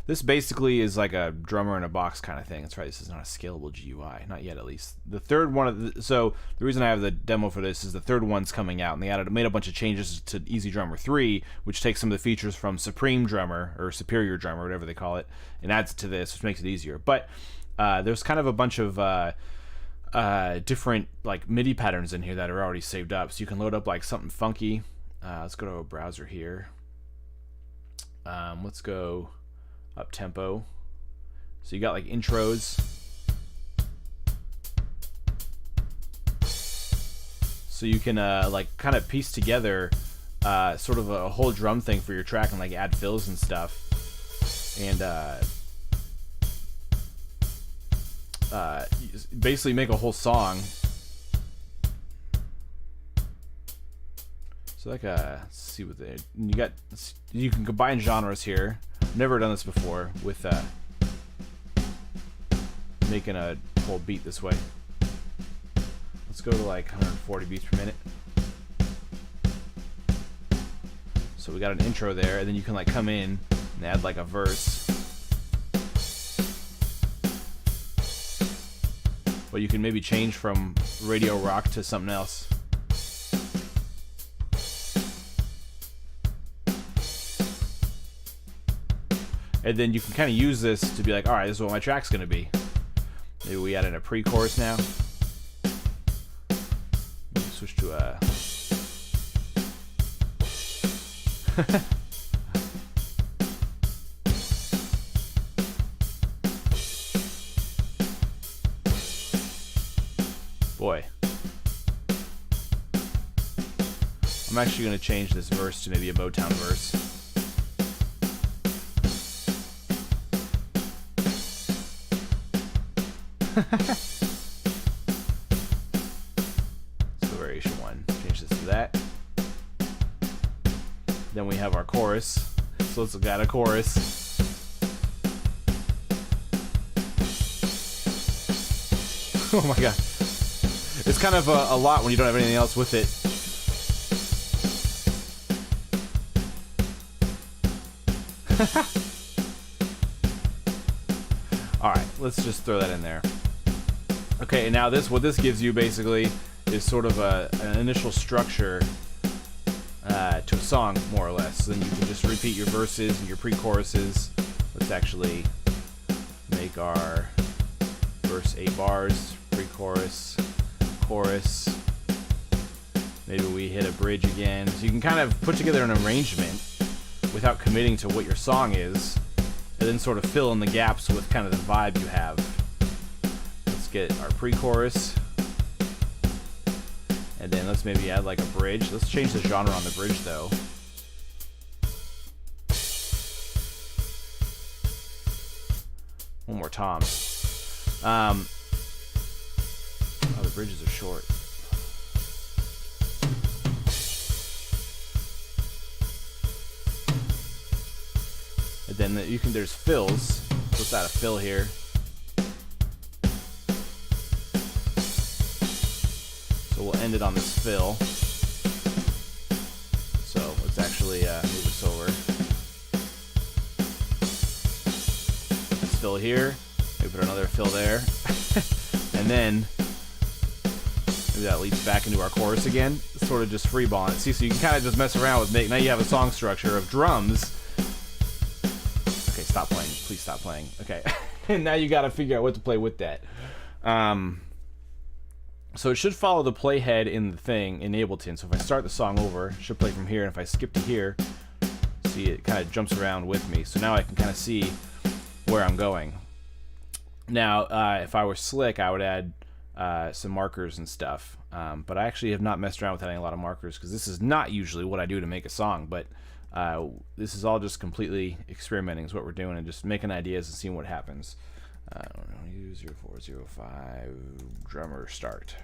this basically is like a drummer in a box kind of thing. That's right, this is not a scalable GUI, not yet at least. The third one, so the reason I have the demo for this is the third one's coming out, and they made a bunch of changes to Easy Drummer 3, which takes some of the features from Supreme Drummer, or Superior Drummer, whatever they call it, and adds it to this, which makes it easier. But there's kind of a bunch of different like MIDI patterns in here that are already saved up, so you can load up like something funky. Let's go to a browser here. Let's go up tempo. So you got like intros. So you can like kind of piece together sort of a whole drum thing for your track and like add fills and stuff. And basically make a whole song. So like let's see what you can combine genres here. Never done this before with making a whole beat this way. Let's go to like 140 beats per minute. So we got an intro there, and then you can like come in and add like a verse. But you can maybe change from radio rock to something else. And then you can kind of use this to be like, all right, this is what my track's going to be. Maybe we add in a pre-chorus now. Maybe switch to a... Boy. I'm actually going to change this verse to maybe a Motown verse. So variation 1. Change this to that. Then we have our chorus. So let's look at a chorus. Oh my god. It's kind of a lot when you don't have anything else with it. Alright, let's just throw that in there. Okay, and now what this gives you basically is sort of an initial structure to a song, more or less. So then you can just repeat your verses and your pre-choruses. Let's actually make our verse 8 bars, pre-chorus, chorus. Maybe we hit a bridge again. So you can kind of put together an arrangement without committing to what your song is, and then sort of fill in the gaps with kind of the vibe you have. Let's get our pre-chorus, and then let's maybe add like a bridge. Let's change the genre on the bridge though. One more tom. Oh, the bridges are short. And then there's fills. Let's add a fill here. So we'll end it on this fill. So let's actually move this over. This fill here. Maybe put another fill there. And then maybe that leads back into our chorus again. It's sort of just freeball. See, so you can kind of just mess around with now you have a song structure of drums. Okay, stop playing. Please stop playing. Okay. And now you got to figure out what to play with that. So it should follow the playhead in the thing in Ableton. So if I start the song over, it should play from here. And if I skip to here, see it kind of jumps around with me. So now I can kind of see where I'm going. Now, if I were slick, I would add some markers and stuff. But I actually have not messed around with adding a lot of markers because this is not usually what I do to make a song. But this is all just completely experimenting is what we're doing and just making ideas and seeing what happens. I don't know, 0405 drummer start.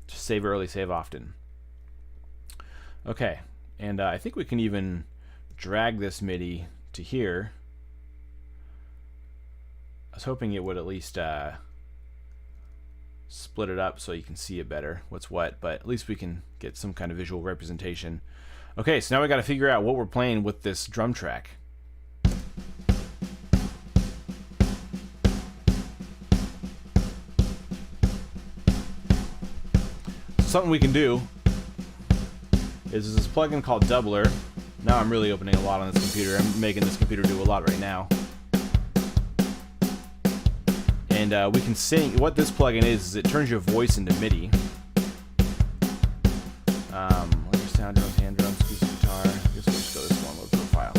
Just save early, save often. Okay, and I think we can even drag this MIDI to here. I was hoping it would at least split it up so you can see it better, what's what, but at least we can get some kind of visual representation. Okay, so now we got to figure out what we're playing with this drum track. Something we can do is this plugin called Doubler. Now I'm really opening a lot on this computer. I'm making this computer do a lot right now. And we can sing. What this plugin is it turns your voice into MIDI. Sound drums, hand drums, acoustic guitar. I guess we'll just go this one, low profile.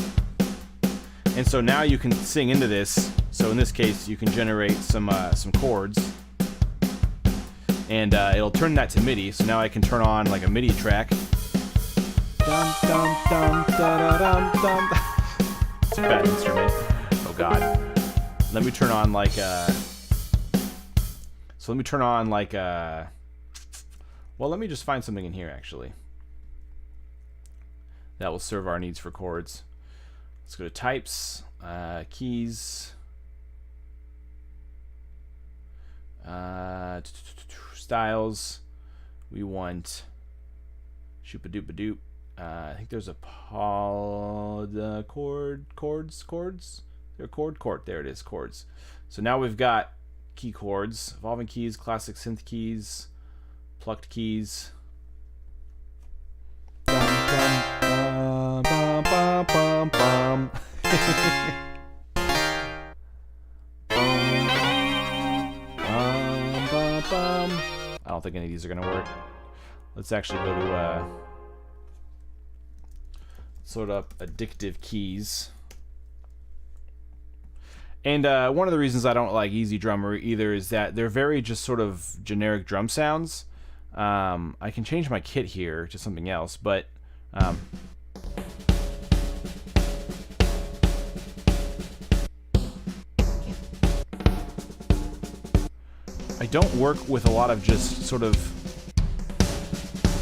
And so now you can sing into this. So in this case, you can generate some chords, and it'll turn that to MIDI. So now I can turn on like a MIDI track. Dum dum dum da dum dum. It's a bad instrument. Oh God. Let me turn on like well, let me just find something in here actually that will serve our needs for chords. Let's go to types, keys, styles. We want shoopa-doopa-doop. I think there's a chords. There, chord. There it is, chords. So now we've got key chords, evolving keys, classic synth keys, plucked keys. I don't think any of these are going to work. Let's actually go to sort up addictive keys. And one of the reasons I don't like Easy Drummer either is that they're very just sort of generic drum sounds. I can change my kit here to something else, but I don't work with a lot of just sort of...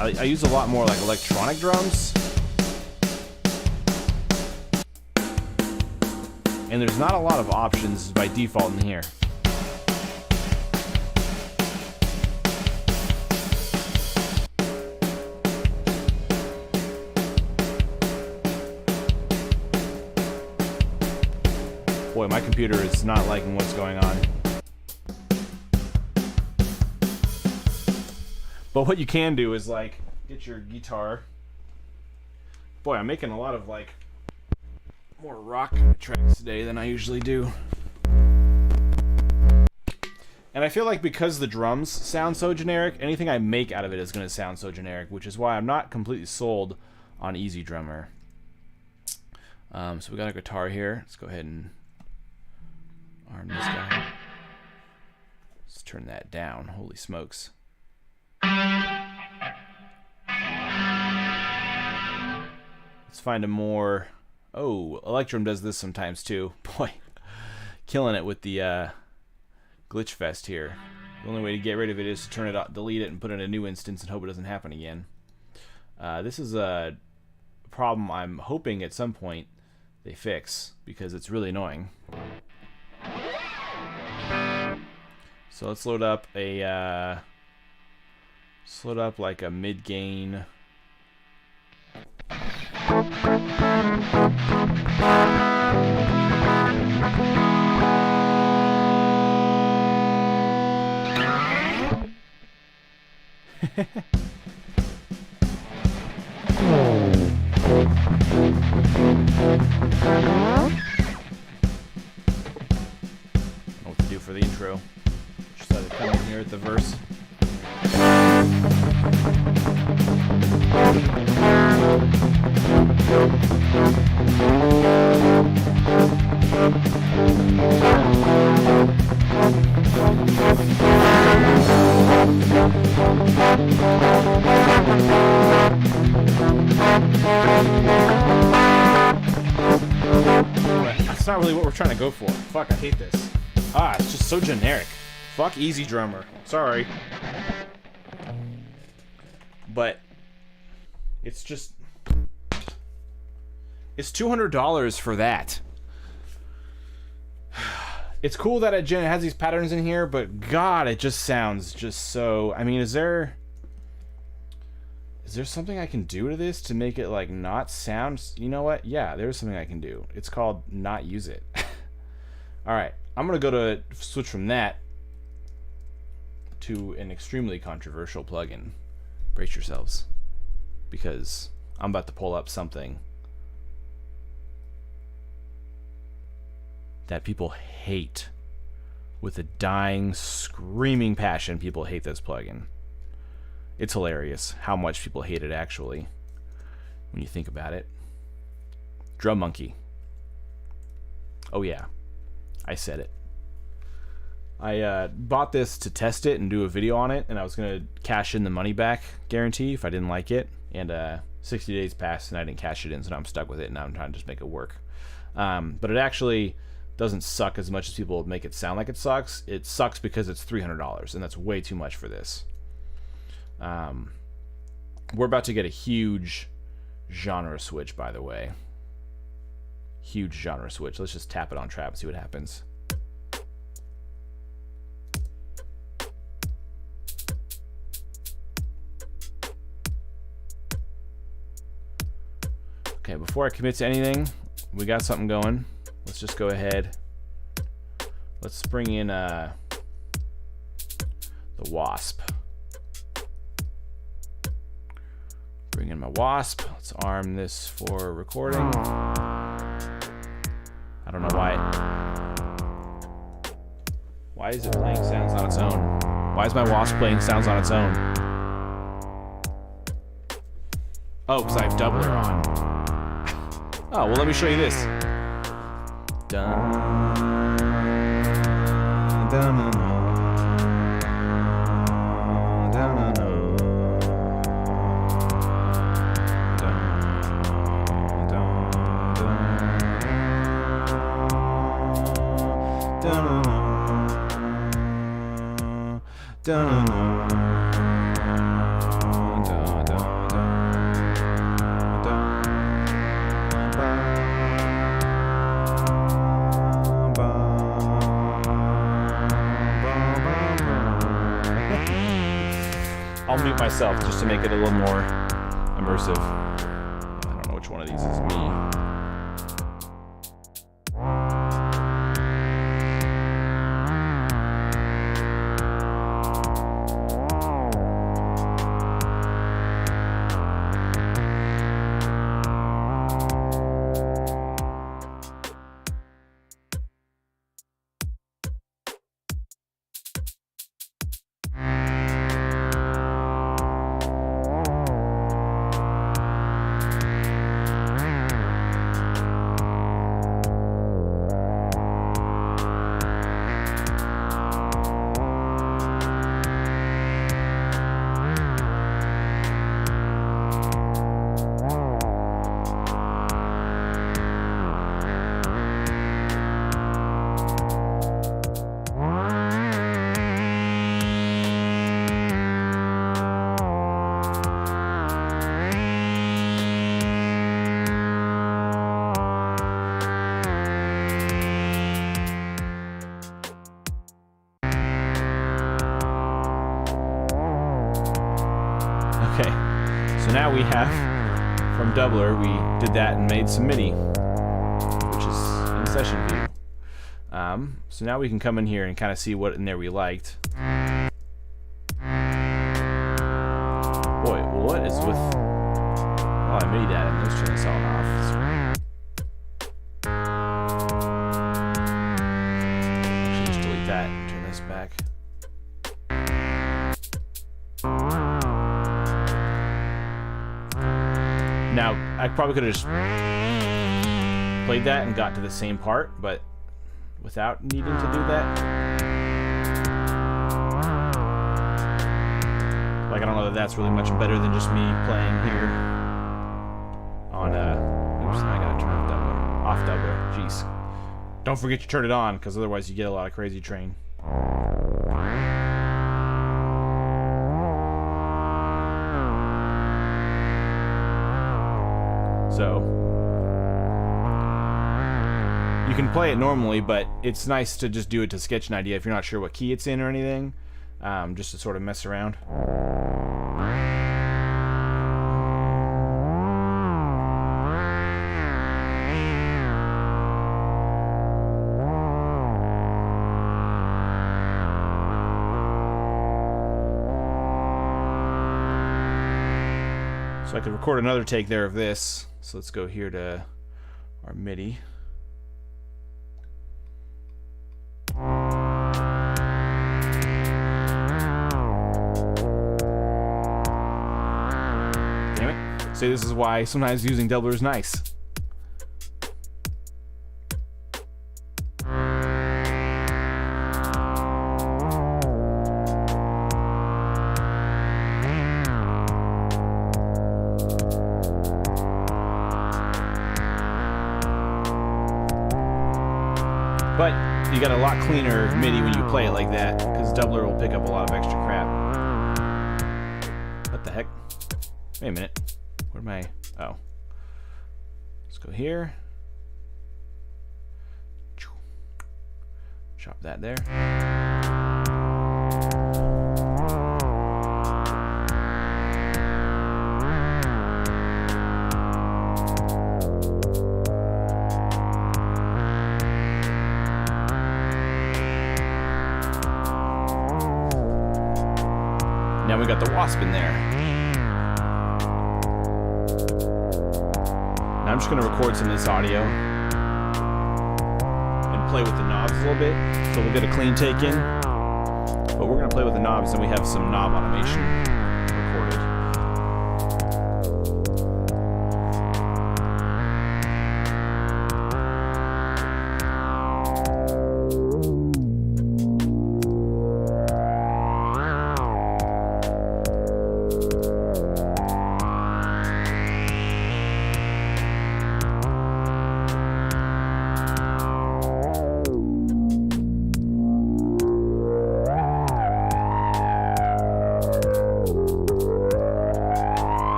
I use a lot more like electronic drums. And there's not a lot of options by default in here. Boy, my computer is not liking what's going on. But what you can do is like get your guitar. Boy, I'm making a lot of like more rock tracks today than I usually do. And I feel like because the drums sound so generic, anything I make out of it is going to sound so generic, which is why I'm not completely sold on Easy Drummer. So we got a guitar here. Let's go ahead and arm this guy. Let's turn that down. Holy smokes. Let's find a more... Oh, Electrum does this sometimes too. Boy, killing it with the glitch fest here. The only way to get rid of it is to turn it off, delete it, and put in a new instance and hope it doesn't happen again. This is a problem I'm hoping at some point they fix, because it's really annoying. So let's load up a like a mid-gain. What to do for the intro. Just had to come in here at the verse. That's not really what we're trying to go for. Fuck, I hate this. It's just so generic. Fuck Easy Drummer. Sorry. But it's just... It's $200 for that. It's cool that it has these patterns in here, but God, it just sounds just so... I mean, is there something I can do to this to make it, like, not sound... You know what? Yeah, there's something I can do. It's called not use it. Alright, I'm going to go to switch from that to an extremely controversial plugin. Brace yourselves, because I'm about to pull up something that people hate with a dying, screaming passion. People hate this plugin. It's hilarious how much people hate it, actually, when you think about it. Drum Monkey. Oh yeah, I said it. I bought this to test it and do a video on it, and I was going to cash in the money back guarantee if I didn't like it. And 60 days passed and I didn't cash it in, so now I'm stuck with it, and now I'm trying to just make it work. But it actually doesn't suck as much as people make it sound like it sucks. It sucks because it's $300, and that's way too much for this. We're about to get a huge genre switch, by the way. Huge genre switch. Let's just tap it on trap and see what happens. Okay, before I commit to anything, we got something going. Let's just go ahead. Let's bring in the Wasp. Bring in my Wasp. Let's arm this for recording. I don't know why. Why is it playing sounds on its own? Why is my Wasp playing sounds on its own? Oh, because I have doubler on. Oh, well, let me show you this. Dun, dun, dun, dun. I'll mute myself just to make it a little more immersive. I don't know which one of these is me. Okay, so now we have, from Doubler, we did that and made some MIDI, which is in session view. So now we can come in here and kind of see what in there we liked. Boy, what is with... Oh, I MIDI that and let's turn this all off. Actually, just delete that and turn this back. Now, I probably could have just played that and got to the same part, but without needing to do that. Like, I don't know that that's really much better than just me playing here on, oops, I gotta turn off doubler. Jeez. Don't forget to turn it on, because otherwise you get a lot of crazy train. So, You can play it normally, but it's nice to just do it to sketch an idea if you're not sure what key it's in or anything, just to sort of mess around. So I could record another take there of this. So let's go here to our MIDI. Damn it. See, this is why sometimes using doubler is nice. But you got a lot cleaner MIDI when you play it like that, because doubler will pick up a lot of extra crap. What the heck? Wait a minute. Where am I? Oh. Let's go here. Chop that there. Now we got the wasp in there. Now I'm just going to record some of this audio and play with the knobs a little bit. So we'll get a clean take in. But we're going to play with the knobs, and we have some knob automation recorded.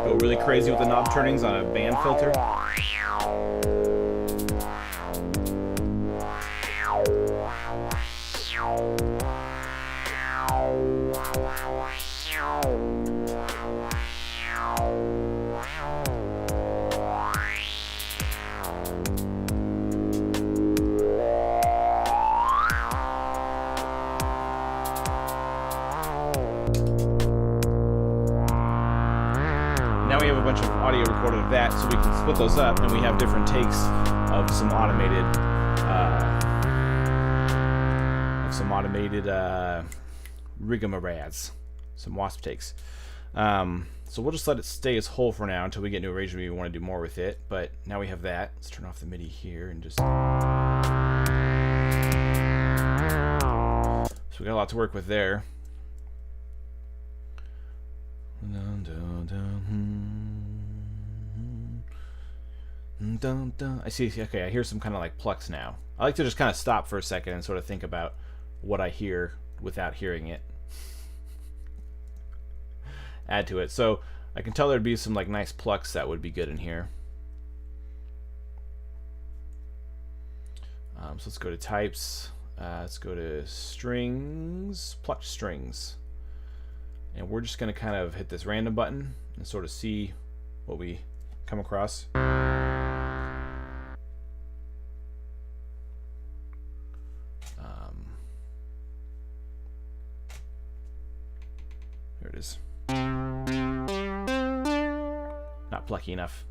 Go really crazy with the knob turnings on a band filter. Now we have a bunch of audio recorded of that, so we can split those up, and we have different takes of some automated, rigamaraz, some wasp takes. So we'll just let it stay as whole for now until we get into a range where we want to do more with it. But now we have that. Let's turn off the MIDI here and just. So we got a lot to work with there. I see. Okay, I hear some kind of like plucks now. I like to just kind of stop for a second and sort of think about what I hear without hearing it. Add to it. So I can tell there'd be some like nice plucks that would be good in here. So let's go to types. Let's go to strings, plucked strings. And we're just going to kind of hit this random button and sort of see what we come across. Here it is. Not plucky enough.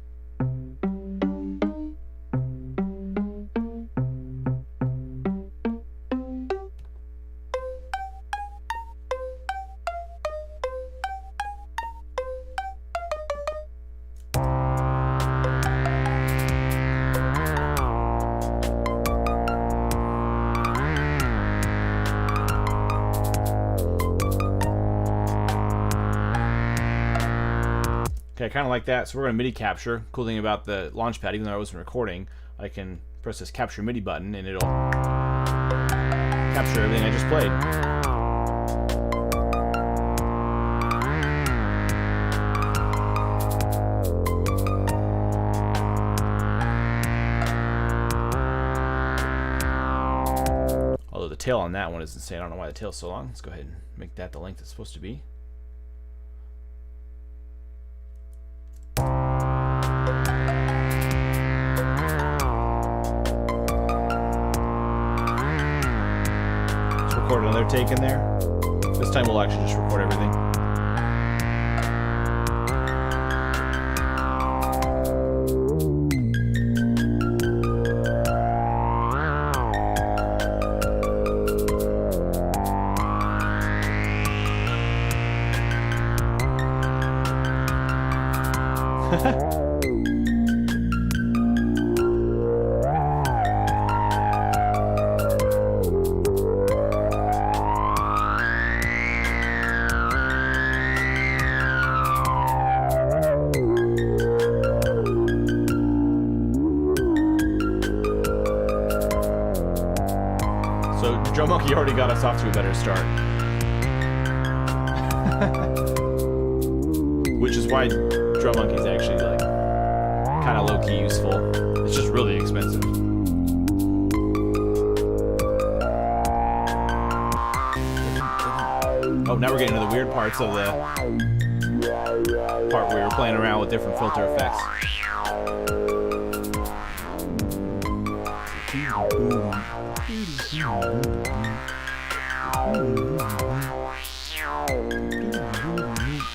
Okay, I kind of like that. So we're going to MIDI capture. Cool thing about the Launchpad, even though I wasn't recording, I can press this capture MIDI button and it'll capture everything I just played. Although the tail on that one is insane. I don't know why the tail's so long. Let's go ahead and make that the length it's supposed to be. Record another take in there. This time we'll actually just record everything. So Drum Monkey already got us off to a better start. Which is why Drum Monkey is actually like kind of low-key useful. It's just really expensive. Oh, now we're getting into the weird parts of the part where we were playing around with different filter effects.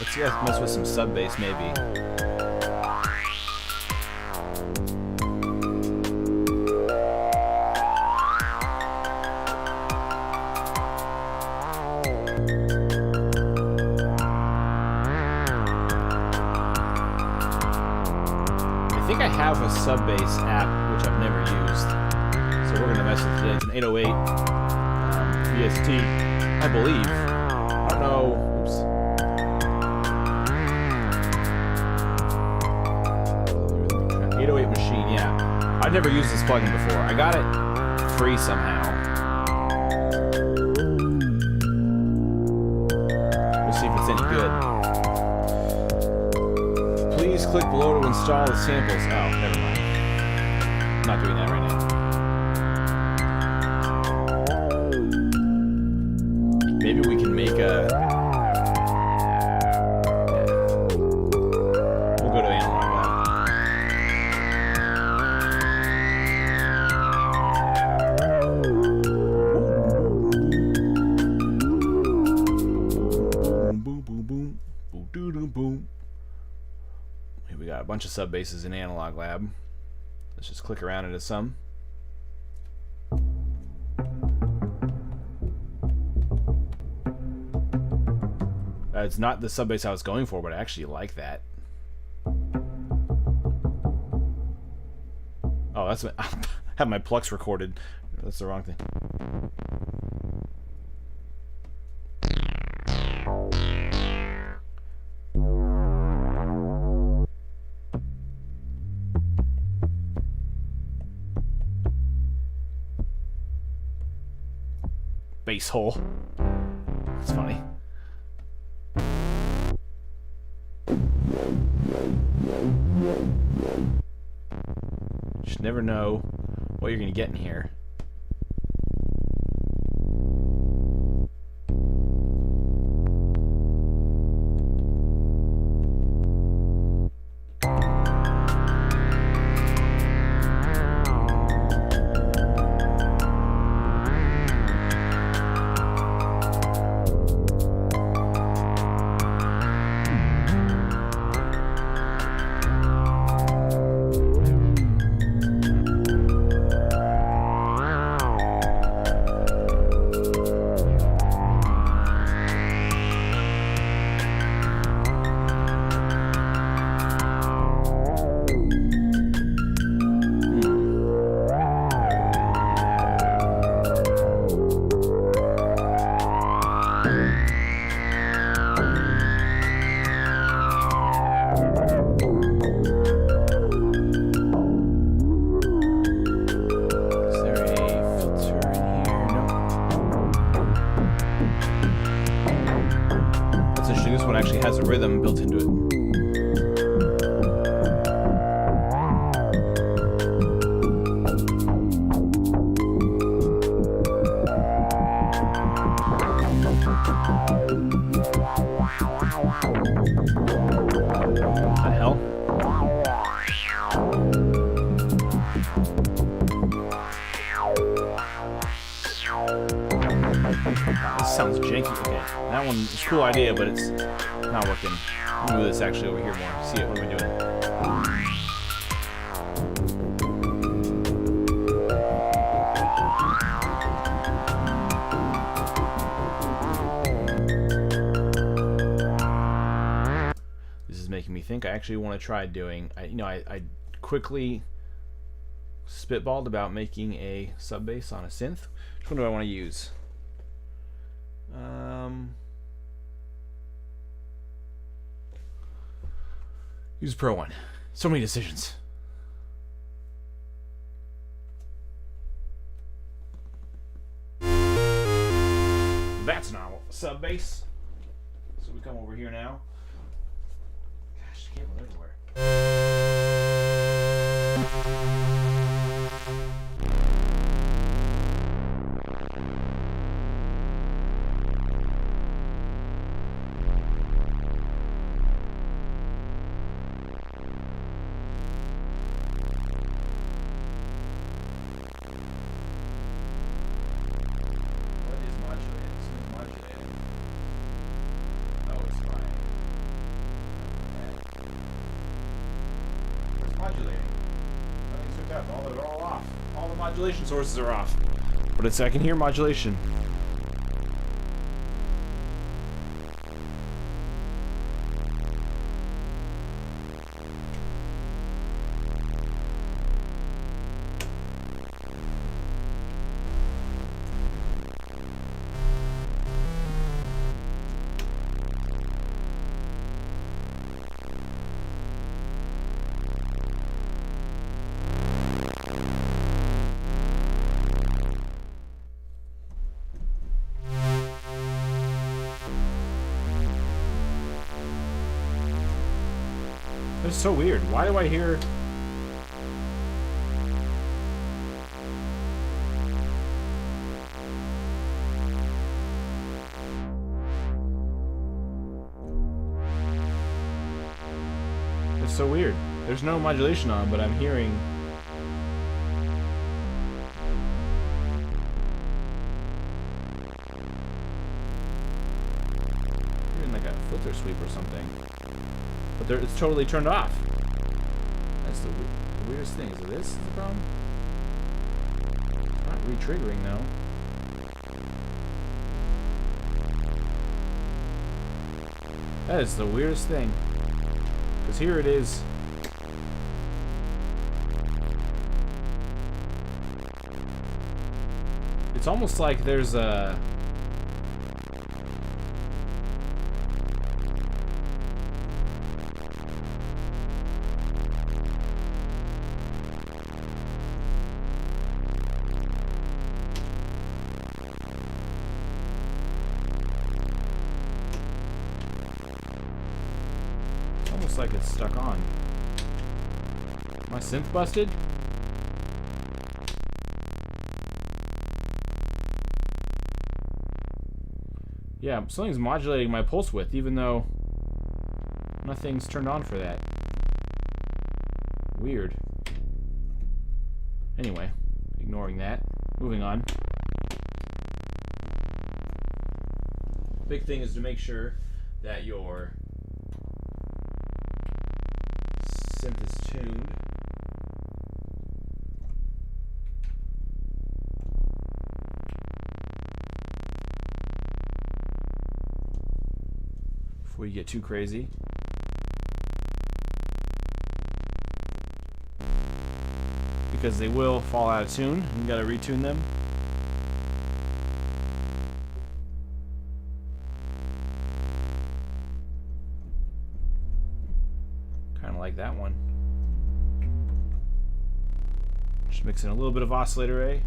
Let's see, let's mess with some sub bass maybe. I think I have a sub bass app which I've never used. So we're gonna mess with it. It's an 808 VST, I believe. I don't know. Oops. 808 machine, yeah. I've never used this plugin before. I got it free somehow. We'll see if it's any good. Please click below to install the samples. Oh, never mind. I'm not doing that right now. Maybe we can make a... We'll go to Analog Lab. Boom, boom, boom, boom, boom, boom, boom. Here we got a bunch of sub basses in Analog Lab. Let's just click around into some. It's not the sub bass I was going for, but I actually like that. Oh, that's what I have my Plex recorded. That's the wrong thing. Bass hole. That's funny. Just never know what you're gonna get in here. interesting. This one actually has a rhythm built into it. What the hell? This sounds janky. Okay, that one is a cool idea, but it's not working. Let me move this actually over here more. See it. What am I doing? This is making me think. I actually want to try doing. I quickly spitballed about making a sub bass on a synth. Which one do I want to use? Use a Pro one. So many decisions. That's not sub bass. So we come over here now. Gosh, the cable everywhere. Modulation sources are off, but I can hear modulation. It's so weird. Why do I hear... It's so weird. There's no modulation on, but I'm hearing... like a filter sweep or something. But it's totally turned off. That's the weirdest thing. Is it this is the problem? It's not re-triggering though. That is the weirdest thing. Because here it is. It's almost like there's a... Almost like it's stuck on. My synth busted? Yeah, something's modulating my pulse width, even though nothing's turned on for that. Weird. Anyway, ignoring that. Moving on. Big thing is to make sure that your synth is tuned. Before you get too crazy. Because they will fall out of tune. You gotta retune them. Kinda like that one. Just mix in a little bit of oscillator A.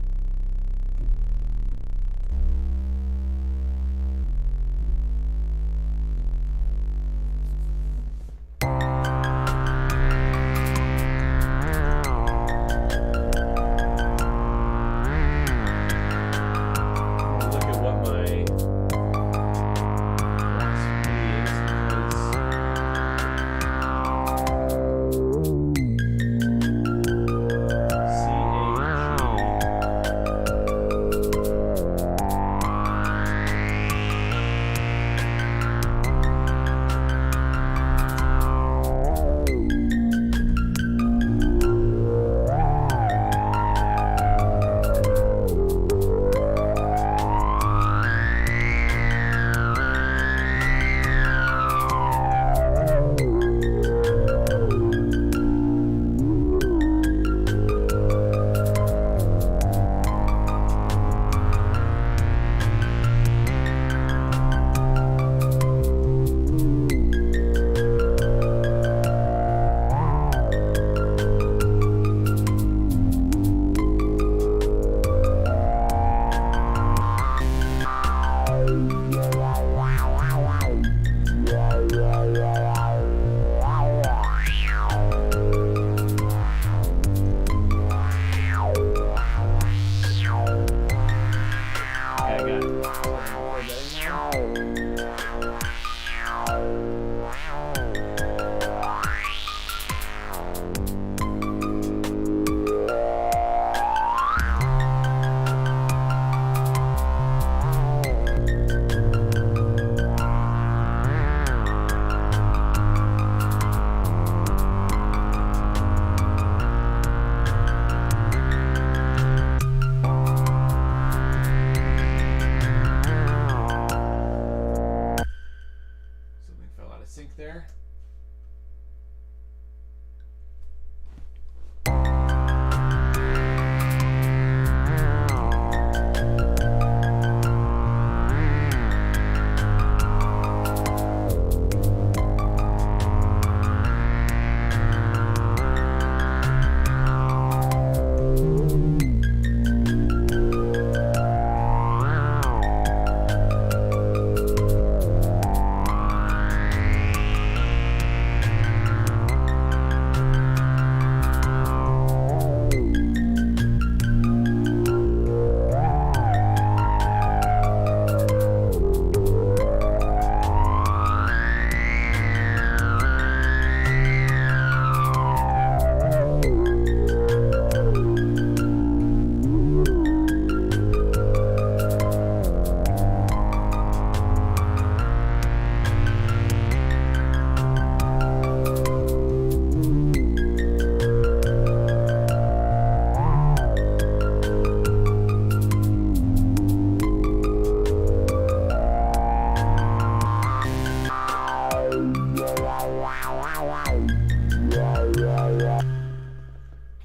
there.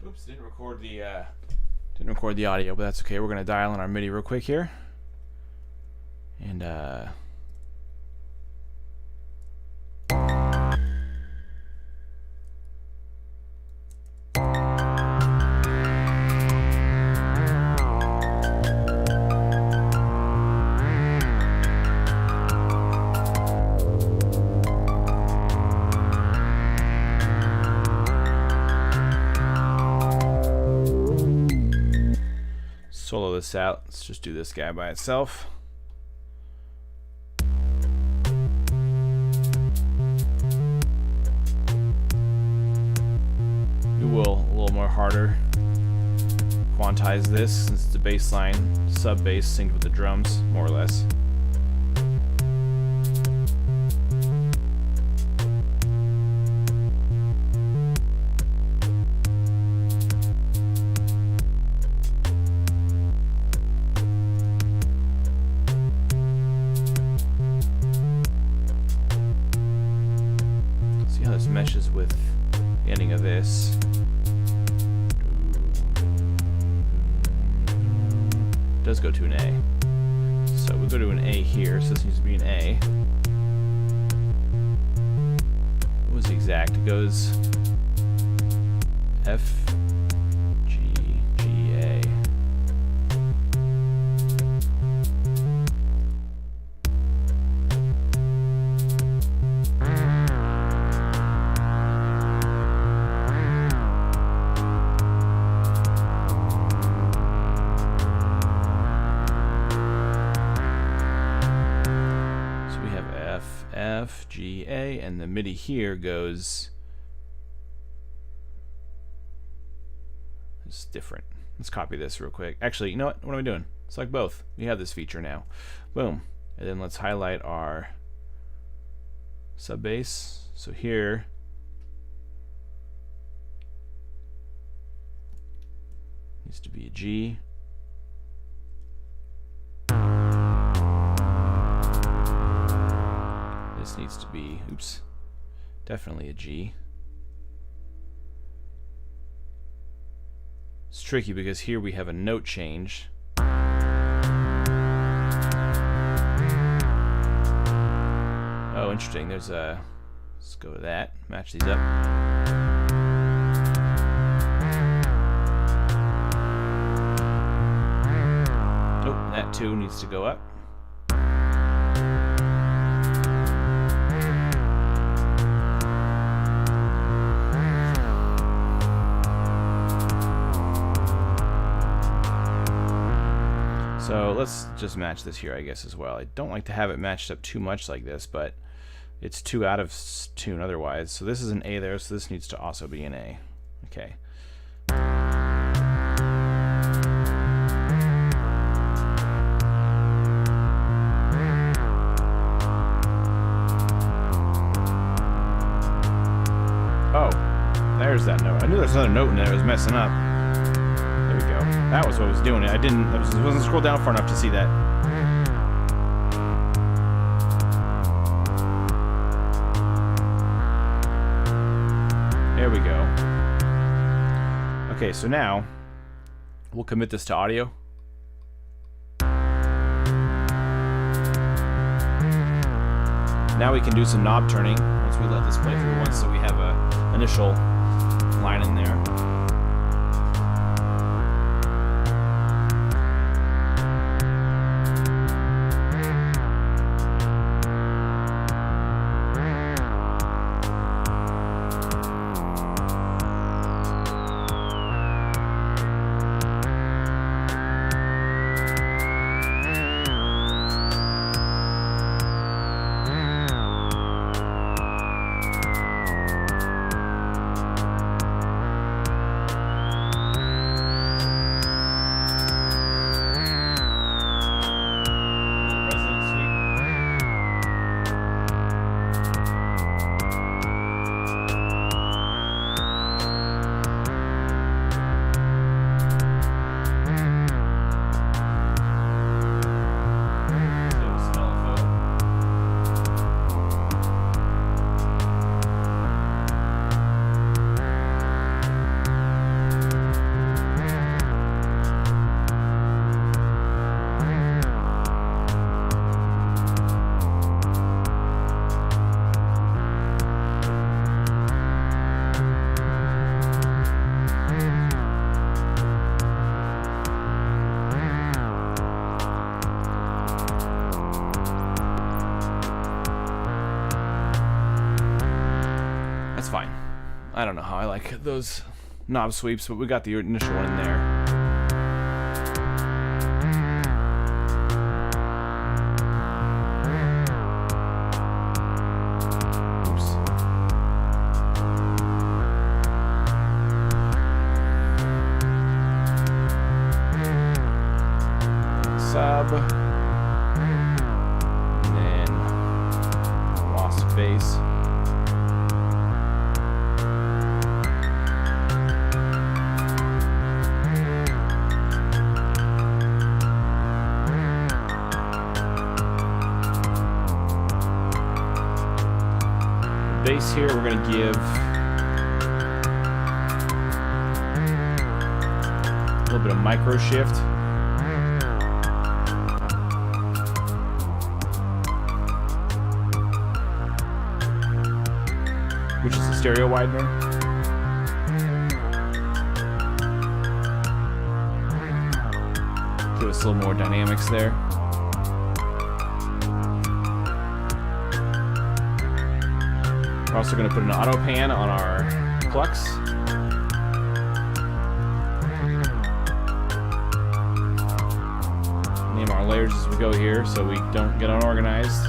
Oops, didn't record the audio, but that's okay. We're gonna dial in our MIDI real quick here, and solo this out. Let's just do this guy by itself. We will a little more harder quantize this since it's a bass line, sub bass synced with the drums, more or less. See how this meshes with the ending of this. It does go to an A. So we go to an A here, so this needs to be an A. What was the exact? It goes F, G, G, A. F, G, A, and the MIDI here goes, it's different. Let's copy this real quick. Actually, you know what am I doing? Select both. We have this feature now. Boom. And then let's highlight our sub bass. So here, needs to be a G. This needs to be, oops, definitely a G. It's tricky because here we have a note change. Oh, interesting. There's a, let's go with that. Match these up. Oh, that too needs to go up. So let's just match this here, I guess, as well. I don't like to have it matched up too much like this, but it's too out of tune otherwise. So this is an A there, so this needs to also be an A. Okay. Oh, there's that note. I knew there was another note in there that was messing up. There we go. That was what was doing it. I wasn't scrolled down far enough to see that. Okay, so now we'll commit this to audio. Now we can do some knob turning once we let this play through once, so we have a initial line in there. That's fine. I don't know how I like those knob sweeps, but we got the initial one in there. Sub, and then lost bass. Bass here, we're going to give a little bit of micro shift. Which is a stereo widener. Give us a little more dynamics there. We're also going to put an auto pan on our Klux. Name our layers as we go here so we don't get unorganized.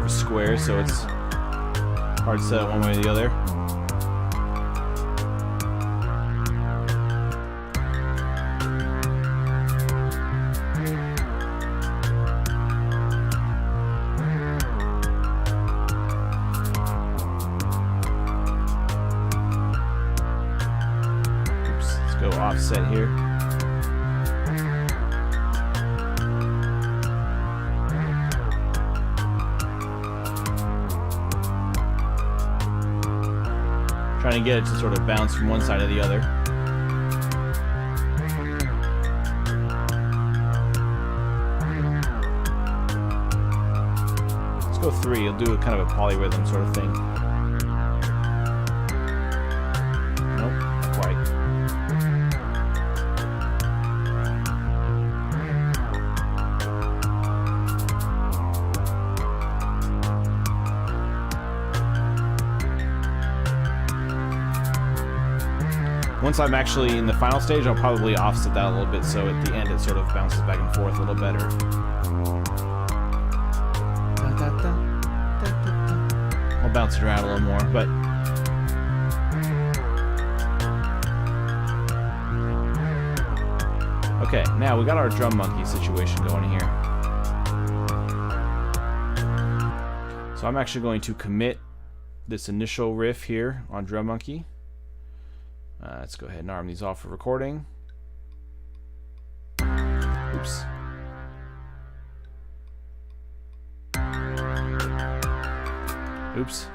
Square, so it's hard to set it one way or the other. Oops, let's go offset here. Trying to get it to sort of bounce from one side to the other. Let's go 3. You'll do a kind of a polyrhythm sort of thing. Nope, not quite. Once I'm actually in the final stage, I'll probably offset that a little bit so at the end it sort of bounces back and forth a little better. I'll bounce it around a little more, but okay, now we got our drum monkey situation going here. So I'm actually going to commit this initial riff here on Drum Monkey. Let's go ahead and arm these off for recording. Oops. Oops.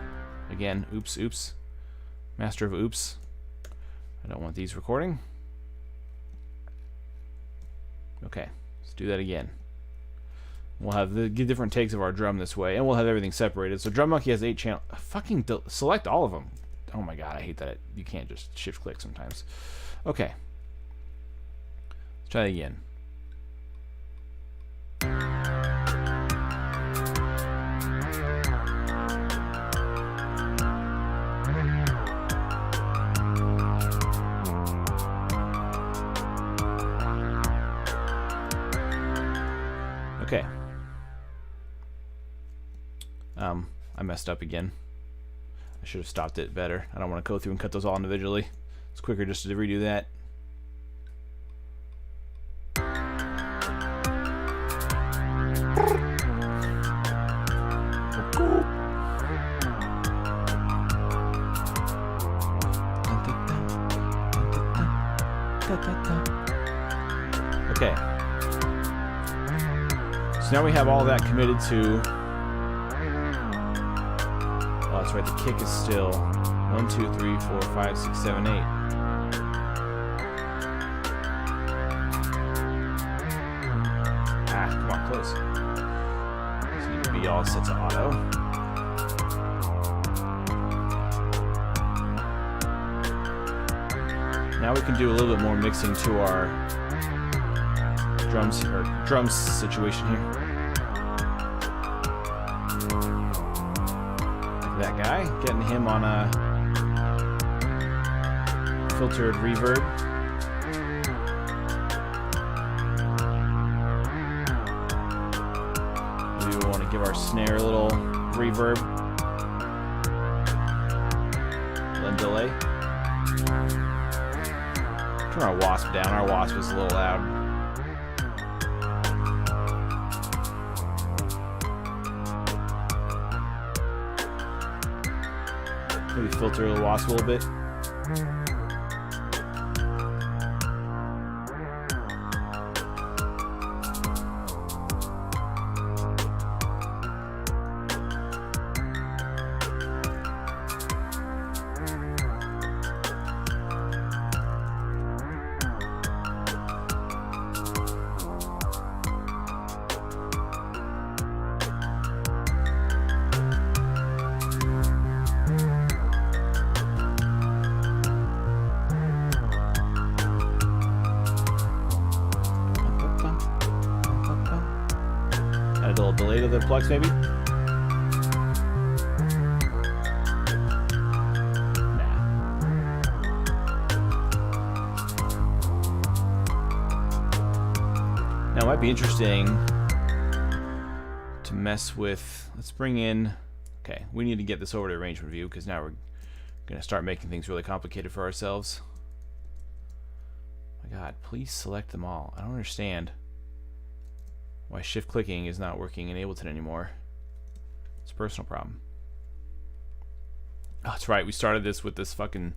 Again, oops, oops. Master of oops. I don't want these recording. Okay, let's do that again. We'll have the different takes of our drum this way, and we'll have everything separated. So Drum Monkey has 8 channels. Fucking select all of them. Oh my god, I hate that you can't just shift click sometimes. Okay. Let's try that again. Okay. I messed up again. I should have stopped it better. I don't want to go through and cut those all individually. It's quicker just to redo that. Okay. So now we have all that committed to. Oh, that's right. The kick is still 1, 2, 3, 4, 5, 6, 7, 8. Ah, come on, close. This needs to be all set to auto. Now we can do a little bit more mixing to our drums situation here. Like that guy, getting him on a filtered reverb. Maybe we want to give our snare a little reverb. Then delay. Turn our wasp down. Our wasp is a little loud. Maybe filter the wasp a little bit. Add a little delay to the plugs, maybe. Now it might be interesting to mess with, let's bring in, okay, we need to get this over to arrangement view because now we're going to start making things really complicated for ourselves. My God, please select them all. I don't understand why shift clicking is not working in Ableton anymore. It's a personal problem. Oh, that's right, we started this with this fucking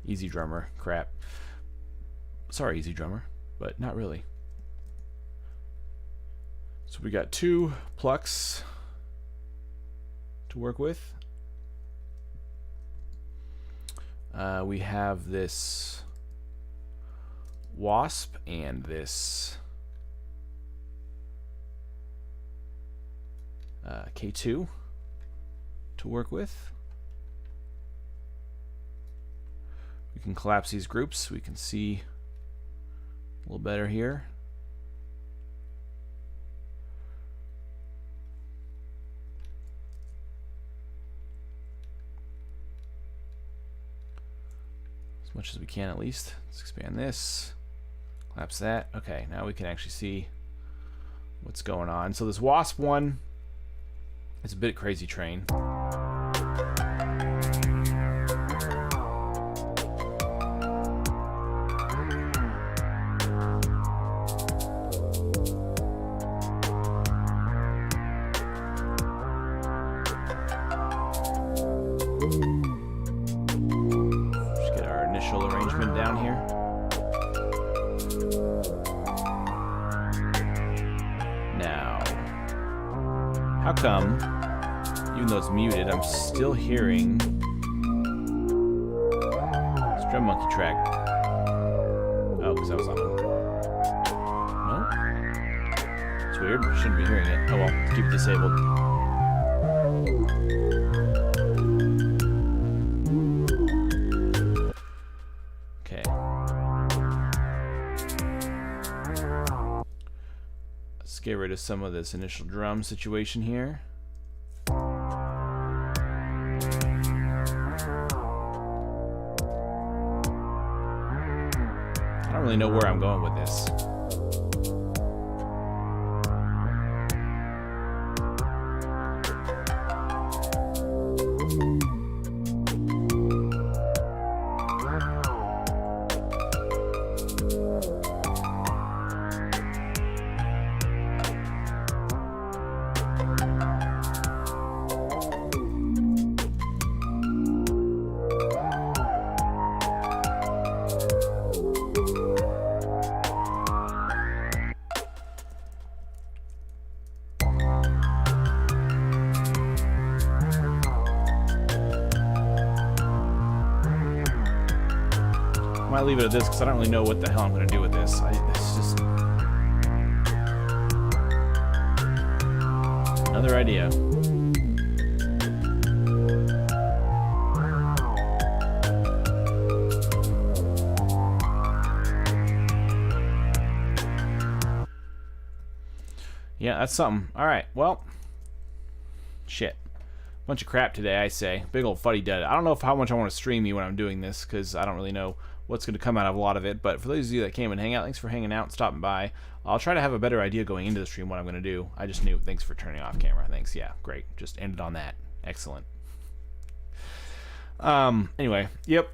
Easy Drummer crap. Sorry, Easy Drummer, but not really. So we got 2 plucks to work with. We have this wasp and this K2 to work with. We can collapse these groups. We can see a little better here. As much as we can, at least. Let's expand this. Collapse that. Okay, now we can actually see what's going on. So this wasp one, it's a bit crazy train. Just get our initial arrangement down here. Now, how come, even though it's muted, I'm still hearing this drum monkey track? Oh, because I was on it. No? It's weird. Shouldn't be hearing it. Oh well, let's keep it disabled. Okay. Let's get rid of some of this initial drum situation here. I don't really know where I'm going with this. Might leave it at this because I don't really know what the hell I'm going to do with this. It's just another idea. Yeah, that's something. All right, well, shit. Bunch of crap today, I say. Big old fuddy-duddy. I don't know how much I want to stream you when I'm doing this because I don't really know what's going to come out of a lot of it. But for those of you that came and hang out, thanks for hanging out and stopping by. I'll try to have a better idea going into the stream what I'm going to do. I just knew. Thanks for turning off camera. Thanks. Yeah, great. Just ended on that. Excellent. Anyway, yep.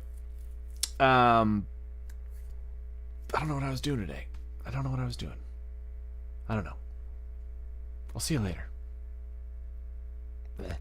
I don't know what I was doing today. I don't know what I was doing. I don't know. I'll see you later. Bleh.